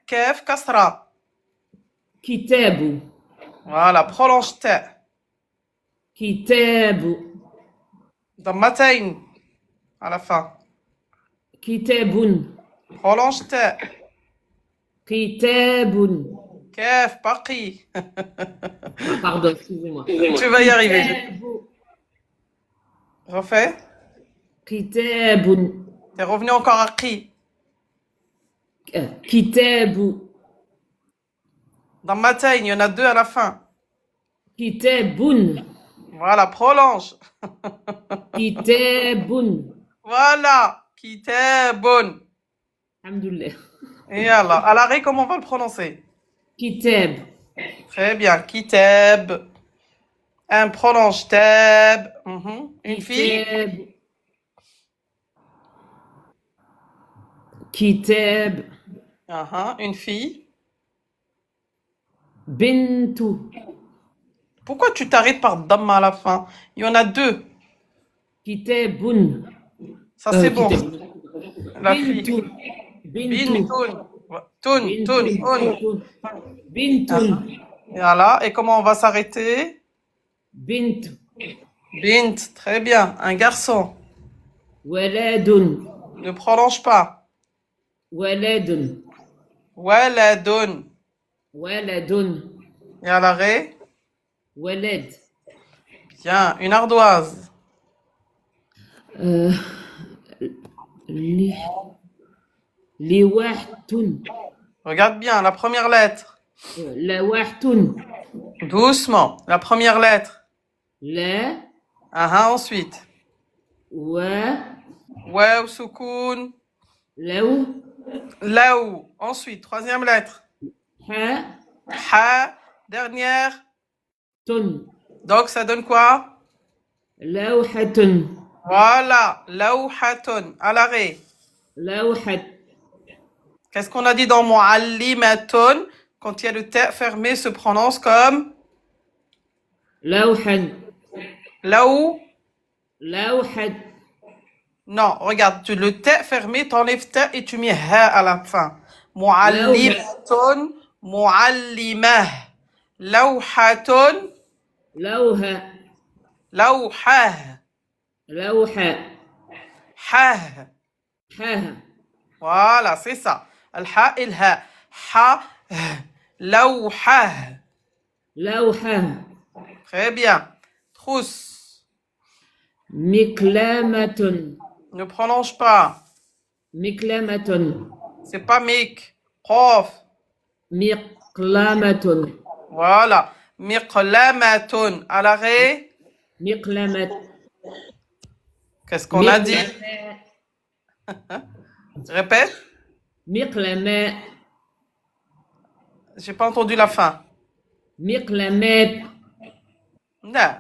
Speaker 1: Kaf, kasra.
Speaker 5: كتاب
Speaker 1: Voilà, prolonge ta.
Speaker 5: كتاب
Speaker 1: Dans matain, à la fin.
Speaker 5: كتاب
Speaker 1: Prolonge ta.
Speaker 5: كتاب
Speaker 1: Kaf, paqi.
Speaker 5: pardon excusez-moi
Speaker 1: Tu vas y arriver.
Speaker 5: كتاب
Speaker 1: Refais.
Speaker 5: كتاب
Speaker 1: T'es revenu encore à qi.
Speaker 5: كتاب
Speaker 1: Dans matin, il y en a deux à la fin.
Speaker 5: كتاب
Speaker 1: Voilà, prolonge.
Speaker 5: كتاب
Speaker 1: Voilà. Kitabun.
Speaker 5: الحمد لله
Speaker 1: Et alors, à l'arrêt, comment on va le prononcer?
Speaker 5: كتاب
Speaker 1: Très bien. Kitab. Un prolonge tab. Une fille.
Speaker 5: كتاب كتاب
Speaker 1: Une fille.
Speaker 5: بنت
Speaker 1: Pourquoi tu t'arrêtes par damma à la fin? Il y en a deux.
Speaker 5: كتاب
Speaker 1: Ça, c'est bon.
Speaker 5: كتاب
Speaker 1: La
Speaker 5: بنت
Speaker 1: fille.
Speaker 5: بنت
Speaker 1: Tun. Tun. Un.
Speaker 5: بنت
Speaker 1: Et voilà. Et comment on va s'arrêter?
Speaker 5: بنت
Speaker 1: Bint. Très bien. Un garçon.
Speaker 5: ولد
Speaker 1: Ne prolonge pas.
Speaker 5: ولد
Speaker 1: Waladun.
Speaker 5: ولد
Speaker 1: Et à l'arrêt?
Speaker 5: ولد
Speaker 1: Bien. Une ardoise.
Speaker 5: لي لواحد
Speaker 1: Regarde bien. La première lettre.
Speaker 5: لواحد
Speaker 1: Doucement. La première lettre.
Speaker 5: لا
Speaker 1: Ensuite.
Speaker 5: و
Speaker 1: Waw, soukoun.
Speaker 5: لو
Speaker 1: Laou. Ensuite. Troisième lettre.
Speaker 5: ح
Speaker 1: Ha. Dernière.
Speaker 5: تن
Speaker 1: Donc, ça donne quoi?
Speaker 5: لوحة
Speaker 1: Voilà. Laouhatun. À l'arrêt.
Speaker 5: لوحة
Speaker 1: Qu'est-ce qu'on a dit dans muallimatun? Quand il y a le T fermé, se prononce comme
Speaker 5: لوحا
Speaker 1: Laou.
Speaker 5: لوحة
Speaker 1: Non, regarde, le T fermé, t'enlèves T et tu mets Ha à la fin. Muallimatun. Muallimah. Lawhatun.
Speaker 5: لوحة
Speaker 1: Lawhah.
Speaker 5: لوحة
Speaker 1: Hah.
Speaker 5: حاها
Speaker 1: Voilà, c'est ça. Al-ha et ha. Ha. Lawhah.
Speaker 5: لوحة
Speaker 1: Très bien. Trousse.
Speaker 5: مكلمة
Speaker 1: Ne prononce pas.
Speaker 5: مكلمة
Speaker 1: C'est pas mik. Qaf.
Speaker 5: مقلمة
Speaker 1: Voilà. Miqlamatun. À l'arrêt.
Speaker 5: مقلمة
Speaker 1: Qu'est-ce qu'on a dit? Répète.
Speaker 5: مقلمة
Speaker 1: J'ai pas entendu la fin.
Speaker 5: مقلمات
Speaker 1: Non.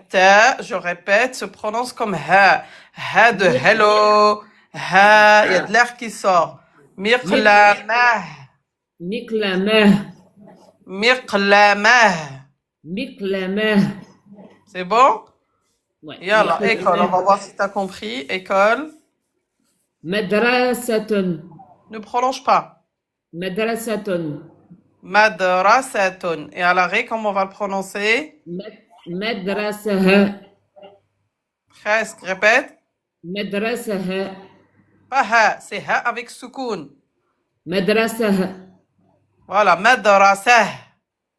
Speaker 1: Ta, je répète, se prononce comme ha. Ha de hello. Ha, il y a de l'air qui sort. Miqlamah.
Speaker 5: مقلمة
Speaker 1: مقلمة.
Speaker 5: مقلمة.
Speaker 1: C'est bon?
Speaker 5: Ouais.
Speaker 1: Yalla, école. On va voir si tu as compris. École.
Speaker 5: مدرسة.
Speaker 1: Ne prolonge pas.
Speaker 5: مدرسة.
Speaker 1: Madrasatun. Et à l'arrêt, comment on va le prononcer?
Speaker 5: مدرسة.
Speaker 1: Presque. Répète.
Speaker 5: مدرسة.
Speaker 1: Pas ha, c'est ha avec soukoun.
Speaker 5: مدرسة.
Speaker 1: Voilà. Madrasah.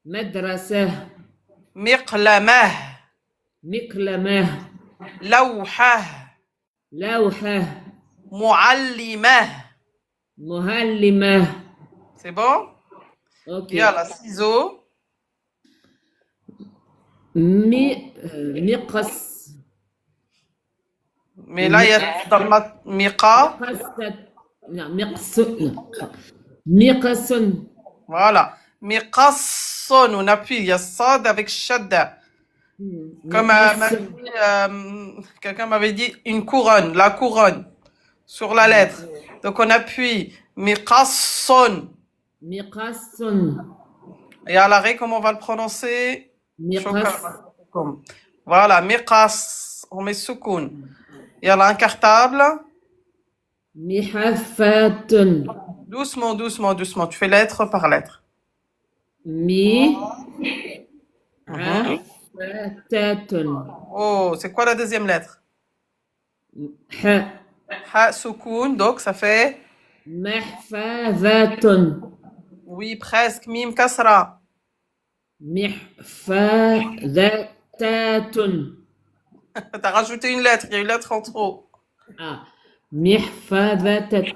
Speaker 5: مدرسة.
Speaker 1: مقلمة.
Speaker 5: مقلمة.
Speaker 1: لوحة.
Speaker 5: لوحة.
Speaker 1: معلمة.
Speaker 5: معلمة.
Speaker 1: C'est bon?
Speaker 5: Ok.
Speaker 1: Yalla, ciseaux.
Speaker 5: مقص.
Speaker 1: Mais là, il y a dans le miqa.
Speaker 5: مقص.
Speaker 1: Voilà. Miqasson, on appuie. Il y a sad avec shadda. Comme quelqu'un m'avait dit une couronne, la couronne sur la lettre. Donc on appuie. Miqasson.
Speaker 5: مقص.
Speaker 1: Et à l'arrêt, comment on va le prononcer?
Speaker 5: مقص.
Speaker 1: Voilà. Miqas. On met soukoun. Il y a là un cartable.
Speaker 5: محفة.
Speaker 1: Doucement, doucement, doucement. Tu fais lettre par lettre.
Speaker 5: محفتة.
Speaker 1: Oh, c'est quoi la deuxième lettre?
Speaker 5: ح.
Speaker 1: Ha, soukoun. Donc ça fait.
Speaker 5: محفظة.
Speaker 1: Oui, presque. Mim kasra.
Speaker 5: محفظة.
Speaker 1: T'as rajouté une lettre. Il y a une lettre en trop.
Speaker 5: Ah. محفظة.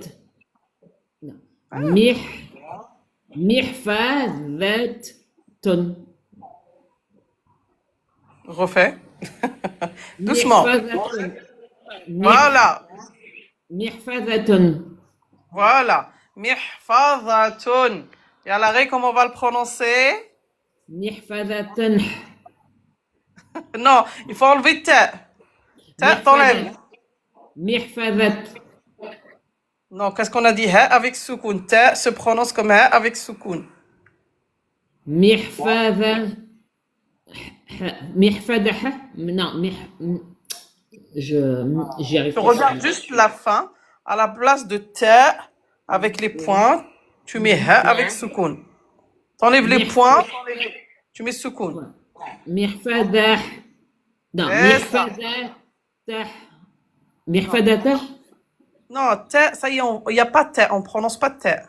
Speaker 5: محفظة.
Speaker 1: Refais. Doucement. Voilà.
Speaker 5: محفظة.
Speaker 1: Voilà. Mihfazatun. Et à l'arrêt, comment on va le prononcer?
Speaker 5: محفظة.
Speaker 1: Non, il faut enlever ta. Ta, t'enlèves.
Speaker 5: محفظة.
Speaker 1: Non, qu'est-ce qu'on a dit? Ha avec soukoun. Ta se prononce comme ha avec soukoun.
Speaker 5: محفظة. محفظة. Non, j'y arrive
Speaker 1: Tu
Speaker 5: pas.
Speaker 1: regardes juste la fin. À la place de ta avec les points, tu mets ha avec soukoun. T'enlèves les points, tu mets soukoun.
Speaker 5: محفظة. Non,
Speaker 1: C'est ça.
Speaker 5: محفظة. محفظة.
Speaker 1: Non, ta, ça y est, il n'y a pas ta, on ne prononce pas ta.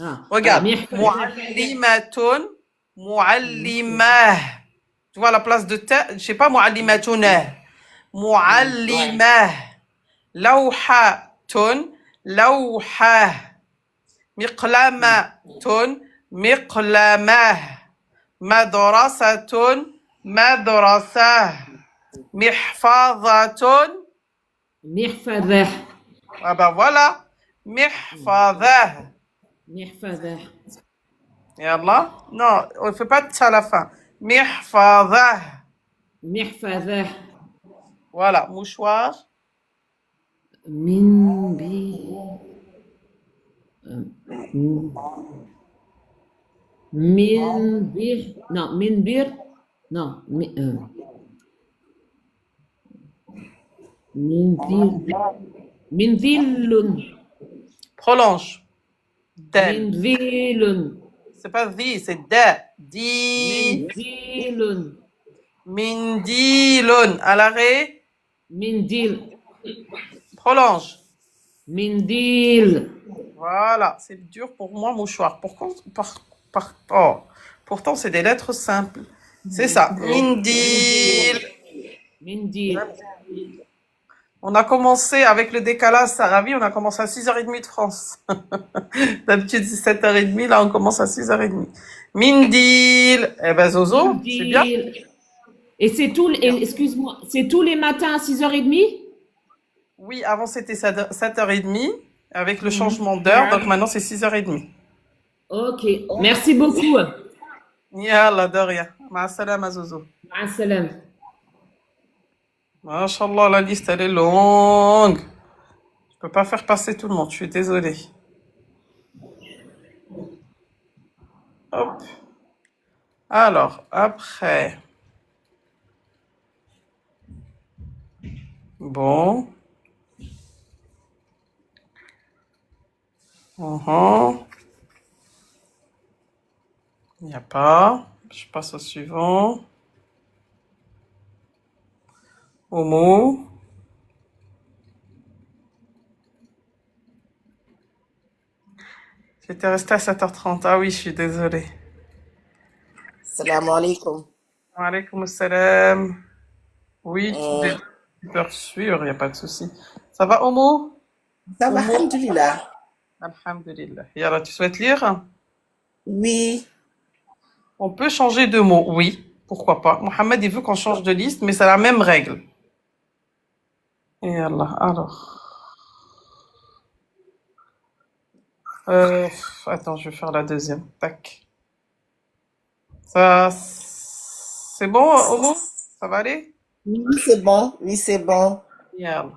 Speaker 5: Ah.
Speaker 1: Regarde.
Speaker 5: محفظة.
Speaker 1: Muallimatun, muallimah. Tu vois la place de ta, je sais pas, muallimatuna. Muallimah. Lawhatun, lawhah. Miqlamatun, miqlamah. Madrasatun, madrasah. Mihfazatun.
Speaker 5: محفظة.
Speaker 1: Ah ben voilà. Mihfazah.
Speaker 5: محفظة.
Speaker 1: Yallah. Non, on ne fait pas de ça à la fin. Mihfazah.
Speaker 5: محفظة.
Speaker 1: Voilà, mouchoir.
Speaker 5: من بي. من بير. Non, من بير. Non. من ذيل. من ذيل.
Speaker 1: Prolonge. Tel.
Speaker 5: من ذيل.
Speaker 1: C'est pas di, c'est da. Di.
Speaker 5: من ذيل.
Speaker 1: Mindilun. À l'arrêt.
Speaker 5: من ديل.
Speaker 1: Prolonge.
Speaker 5: من ديل.
Speaker 1: Voilà, c'est dur pour moi, mouchoir. Oh. Pourtant, c'est des lettres simples. C'est ça. Mindil.
Speaker 5: من ديل.
Speaker 1: On a commencé avec le décalage Saravi, on a commencé à 6h30 de France. D'habitude, c'est 7h30, là, on commence à 6h30. Mindil. Eh ben, Zozo, c'est bien.
Speaker 5: Et c'est tout, excuse-moi, c'est tous les matins à 6h30?
Speaker 1: Oui, avant, c'était 7h30 avec le changement d'heure, donc maintenant, c'est 6h30.
Speaker 5: Ok, merci beaucoup.
Speaker 1: Yallah, de rien. Ma salama, Zozo.
Speaker 5: مع السلامة.
Speaker 1: Masha'Allah, la liste, elle est longue. Je peux pas faire passer tout le monde, je suis désolée. Hop. Alors, après. Bon. Il n'y a pas. Je passe au suivant. Homo. J'étais restée à 7h30. Ah oui, je suis désolée.
Speaker 6: Salam alaikum.
Speaker 1: Wa alaykoum salam. Oui, tu
Speaker 6: Euh,
Speaker 1: es super sûr, il n'y a pas de souci. Ça va, Homo?
Speaker 6: Ça va,
Speaker 1: Homo?
Speaker 6: alhamdulillah.
Speaker 1: Alhamdulillah. Et alors, tu souhaites lire?
Speaker 6: Oui.
Speaker 1: On peut changer de mot, oui. Pourquoi pas? Mohamed, il veut qu'on change de liste, mais c'est la même règle. Et Allah, alors. Attends, je vais faire la deuxième. Tac. Ça, c'est bon, Homo? Ça va aller?
Speaker 6: Oui, c'est bon. Oui, c'est bon.
Speaker 1: Et Allah.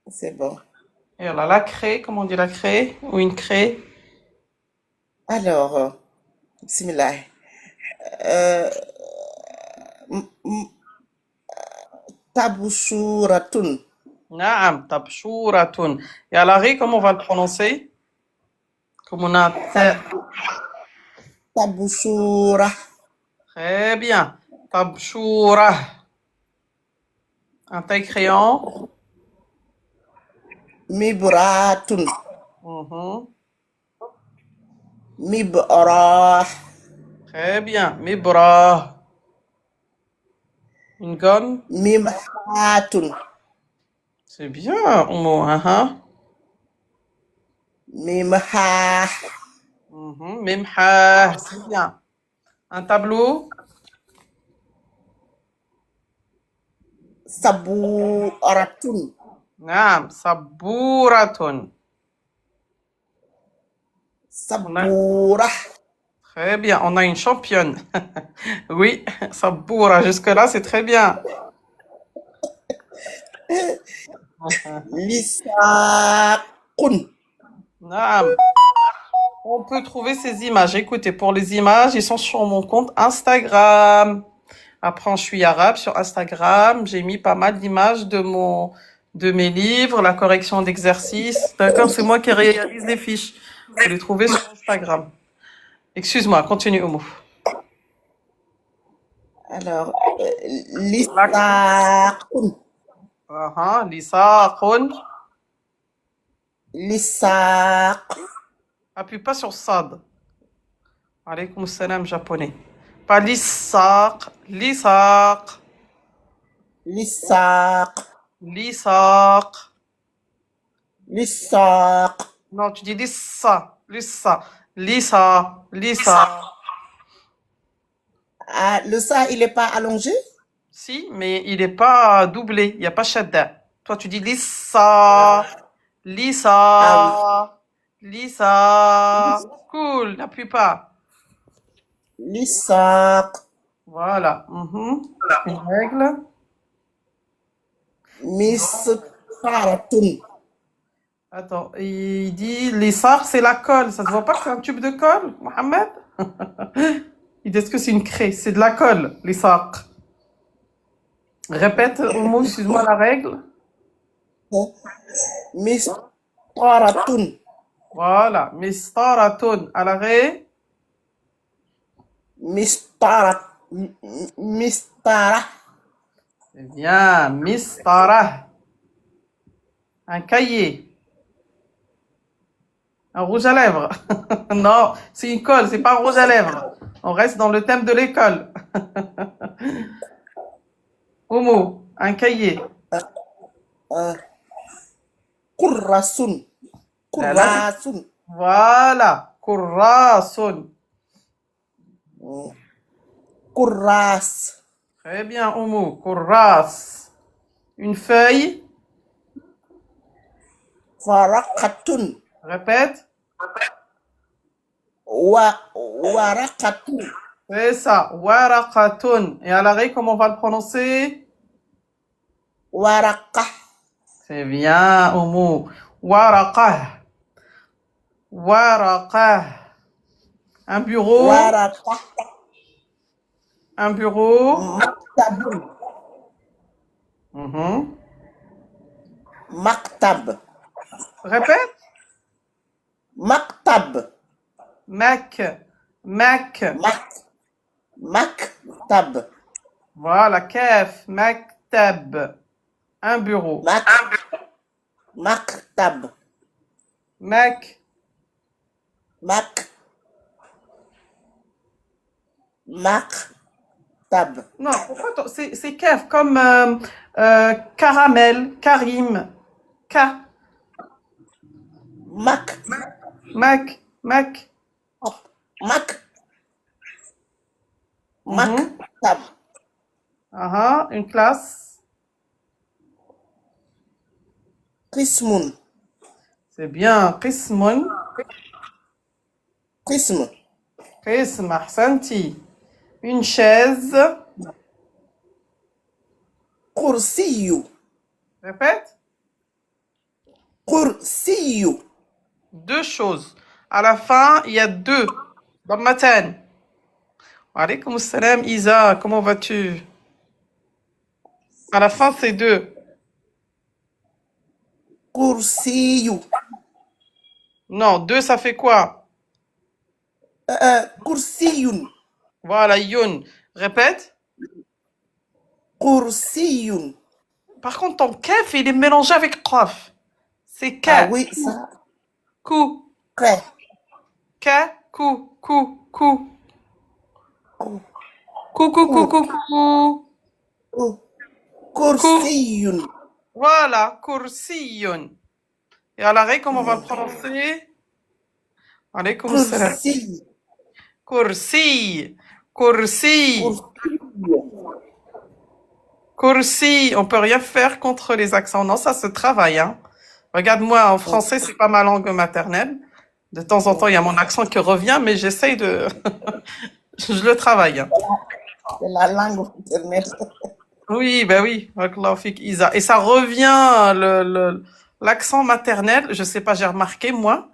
Speaker 6: C'est bon.
Speaker 1: Et Allah, la craie, comment on dit la craie? Ou une craie?
Speaker 6: Alors, bismillah. Euh, m- m- Tabushuratun.
Speaker 1: Naam, tabshuratun. Et à l'arrêt, comment on va le prononcer? Comme on a...
Speaker 6: Tab- Tabushura.
Speaker 1: Très bien. Tabshura. Un taille crayon.
Speaker 6: Mibratun.
Speaker 1: Mhm.
Speaker 6: Mibrah.
Speaker 1: Très bien. Mes bras. Une gomme.
Speaker 6: Mimhatun.
Speaker 1: C'est bien, Omo.
Speaker 6: Mimha.
Speaker 1: Mimha. C'est bien. Un tableau.
Speaker 6: Saburatun.
Speaker 1: Naam. Saburatun. On a-
Speaker 6: Saburah.
Speaker 1: Très bien. On a une championne. Oui. Saboura. Jusque-là, c'est très bien.
Speaker 6: Lisaqun.
Speaker 1: Naam. On peut trouver ces images. Écoutez, pour les images, ils sont sur mon compte Instagram. Après, je suis arabe sur Instagram. J'ai mis pas mal d'images de mes livres, la correction d'exercices. D'accord? C'est moi qui réalise les fiches. Vous les trouvez sur Instagram. Excuse-moi, continue, Oumou.
Speaker 6: Alors,
Speaker 1: La-
Speaker 6: lisaqun.
Speaker 1: Lisaqun.
Speaker 6: Lisaq.
Speaker 1: Appuie pas sur sad. Alaykoum salam japonais. Pas lisaq. Lisaq.
Speaker 6: Lisaq.
Speaker 1: Lisaq.
Speaker 6: Lisaq.
Speaker 1: Non, tu dis lissa. Lissa. Lissa. Lissa.
Speaker 6: Ah, le ça, il n'est pas allongé?
Speaker 1: Si, mais il n'est pas doublé. Il n'y a pas shadda. Toi, tu dis lissa. Lissa.
Speaker 6: Ah
Speaker 1: Lissa. Cool, n'appuie pas.
Speaker 6: oui. Lisaq.
Speaker 1: Voilà. Une règle.
Speaker 6: Mistaratun.
Speaker 1: Attends, il dit lissar, c'est la colle. Ça te voit pas que c'est un tube de colle, Mohamed? Il dit est-ce que c'est une craie? C'est de la colle, lissar. Répète au mot, excuse-moi la règle.
Speaker 6: Mistaratun.
Speaker 1: Voilà. Mistaratun. À l'arrêt.
Speaker 6: Mistara.
Speaker 1: C'est bien. Mistara. Un cahier. Un rouge à lèvres. Non, c'est une colle, c'est pas un rouge à lèvres. On reste dans le thème de l'école. Homo, un cahier.
Speaker 6: Kurrasun. Kurrasun.
Speaker 1: Voilà. Kurrasun.
Speaker 6: Kurras.
Speaker 1: Très bien, Homo. Kurras. Une feuille.
Speaker 6: Farakatun.
Speaker 1: Répète.
Speaker 6: Warakatun.
Speaker 1: C'est ça. Waraqatun. Et à l'arrêt, comment on va le prononcer?
Speaker 6: Waraka.
Speaker 1: C'est bien, Homo. Waraqah. Waraqah. Un bureau.
Speaker 6: Waraqah.
Speaker 1: Un bureau.
Speaker 6: Maktabun.
Speaker 1: Mhm.
Speaker 6: Maktab.
Speaker 1: Répète.
Speaker 6: Maktab.
Speaker 1: Mac. Mac.
Speaker 6: Maktab.
Speaker 1: Voilà. Kaf. Maktab. Un bureau.
Speaker 6: Maktab.
Speaker 1: Mac.
Speaker 6: Maktab.
Speaker 1: Non, pourquoi c'est kaf comme caramel, Karim. K. Mac. Mhm.
Speaker 6: Maktab.
Speaker 1: Une classe.
Speaker 6: Qismun.
Speaker 1: C'est bien. Qismun.
Speaker 6: Qism.
Speaker 1: Qism. Ahsanti. Une chaise.
Speaker 6: Kursiyu.
Speaker 1: Répète.
Speaker 6: Kursiyu.
Speaker 1: Deux choses. À la fin, il y a deux. Dans matin. Alaykoum salam, Isa. Comment vas-tu? À la fin, c'est deux.
Speaker 6: Kursiyu.
Speaker 1: Non, deux, ça fait quoi?
Speaker 6: Kursiyun.
Speaker 1: Voilà, yun. Répète.
Speaker 6: Kursiyun.
Speaker 1: Par contre, ton kef, il est mélangé avec qaf. C'est ka.
Speaker 6: Ah oui, ça.
Speaker 1: Kou.
Speaker 6: Ka.
Speaker 1: Ka. Kou. Kou. Kou. Kou. Kou. Kou. Kou. Kou.
Speaker 6: Kursiyun.
Speaker 1: Voilà. Kursiyun. Et à l'arrêt, comment on va le prononcer? Alaykoum salam.
Speaker 6: Kursi.
Speaker 1: Kursi. Kursi. Kursi. On peut rien faire contre les accents. Non, ça se travaille, hein. Regarde-moi, en français, c'est pas ma langue maternelle. De temps en temps, il y a mon accent qui revient, mais j'essaye de... Je le travaille, hein.
Speaker 6: C'est la langue maternelle.
Speaker 1: Oui, ben oui. Barakallahu fik, Isa. Et ça revient, l'accent maternel. Je sais pas, j'ai remarqué, moi,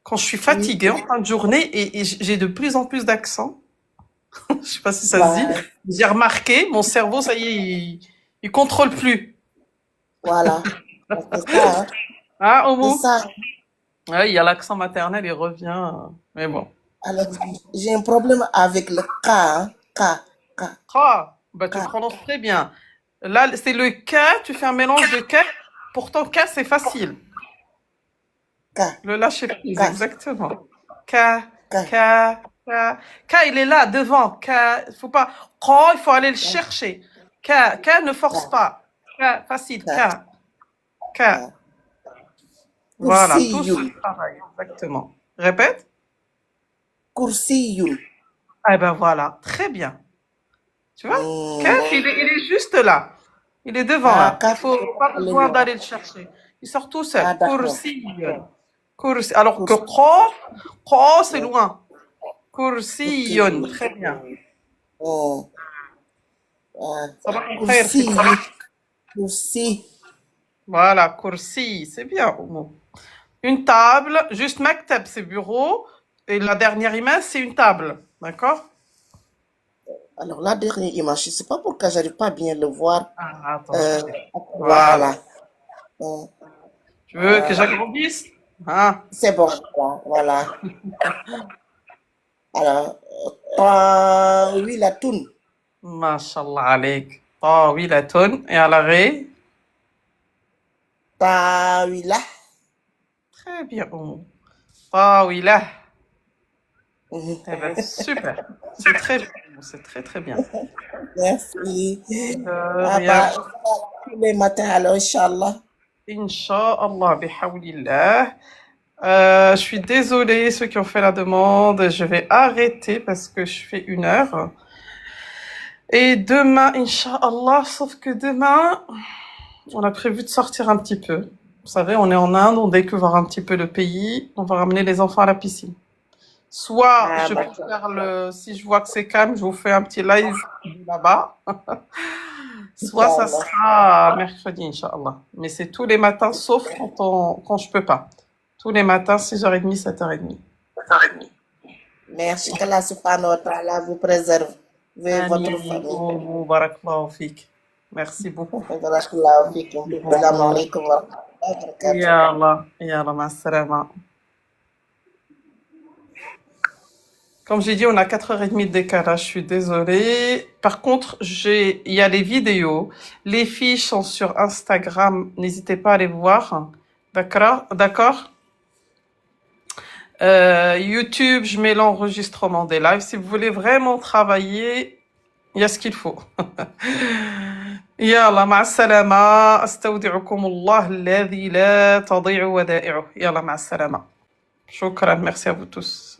Speaker 1: quand je suis fatiguée en fin de journée, et j'ai de plus en plus d'accent. Je sais pas si ça se dit. J'ai remarqué, mon cerveau, ça y est, il contrôle plus.
Speaker 6: Voilà. C'est ça, hein.
Speaker 1: Ah, Oumou?
Speaker 6: C'est ça.
Speaker 1: Ouais, il y a l'accent maternel, il revient. Mais bon.
Speaker 6: Alors, j'ai un problème avec le K, hein. K.
Speaker 1: Ah, bah, tu le prononces très bien. Là, c'est le K, tu fais un mélange de K. Pourtant, K, c'est facile.
Speaker 6: K.
Speaker 1: Le lâcher prise,
Speaker 6: K.
Speaker 1: exactement. K, il est là, devant. K, faut pas. Oh, il faut aller le chercher. K, ne force pas. K, facile. K. Voilà, tout ce travail, exactement. Répète.
Speaker 6: Kursiyun.
Speaker 1: Eh ben voilà, très bien. Tu vois, Kaf, il est juste là. Il est devant là. Il faut pas besoin d'aller le chercher. Il sort tout seul. Kursi. Alors que Qo, c'est loin. Kursiyun. Très bien. Ça va
Speaker 6: Kursi.
Speaker 1: Voilà, kursi. C'est bien. Une table, juste maktab, c'est bureau. Et la dernière image, c'est une table. D'accord?
Speaker 6: Alors, la dernière image, je ne sais pas pourquoi j'arrive pas à bien le voir.
Speaker 1: Ah, attends.
Speaker 6: Voilà.
Speaker 1: Tu veux que j'agrandisse? Ah.
Speaker 6: C'est bon. Voilà. Alors, tawilatun.
Speaker 1: Mashallah alayk. Tawilatun. Et à l'arrêt?
Speaker 6: Tawilah.
Speaker 1: Très bien. Tawilah. Eh ben, super. C'est très bien. C'est très très bien.
Speaker 6: Merci.
Speaker 1: Rien.
Speaker 6: Tous les matins, alors, Inch'Allah.
Speaker 1: Inch'Allah, bihawlillah. Je suis désolée, ceux qui ont fait la demande. Je vais arrêter parce que je fais 1 heure. Et demain, Inch'Allah, sauf que demain, on a prévu de sortir un petit peu. Vous savez, on est en Inde, on découvre un petit peu le pays. On va ramener les enfants à la piscine. Soit je peux faire si je vois que c'est calme, je vous fais un petit live là-bas. Soit ça sera mercredi, Inch'Allah. Mais c'est tous les matins, sauf quand je peux pas. Tous les matins, 6h30, 7h30.
Speaker 6: Merci qu'Allah subhanahu wa ta'ala vous préserve. Votre
Speaker 1: Amin.
Speaker 6: famille.
Speaker 1: Barakallahu fik. Merci beaucoup.
Speaker 6: Barakallahu fikum. Assalamu alaikum wa rahmatullahi wa barakatuh.
Speaker 1: Yallah, ma salama. Comme j'ai dit, on a 4h30 de décalage, je suis désolée. Par contre, il y a les vidéos. Les fiches sont sur Instagram, n'hésitez pas à les voir. D'accord? YouTube, je mets l'enregistrement des lives. Si vous voulez vraiment travailler, il y a ce qu'il faut. يلا مع السلامة استودعكم الله الذي لا تضيع ودائعه يلا مع السلامة شكرا merci à vous tous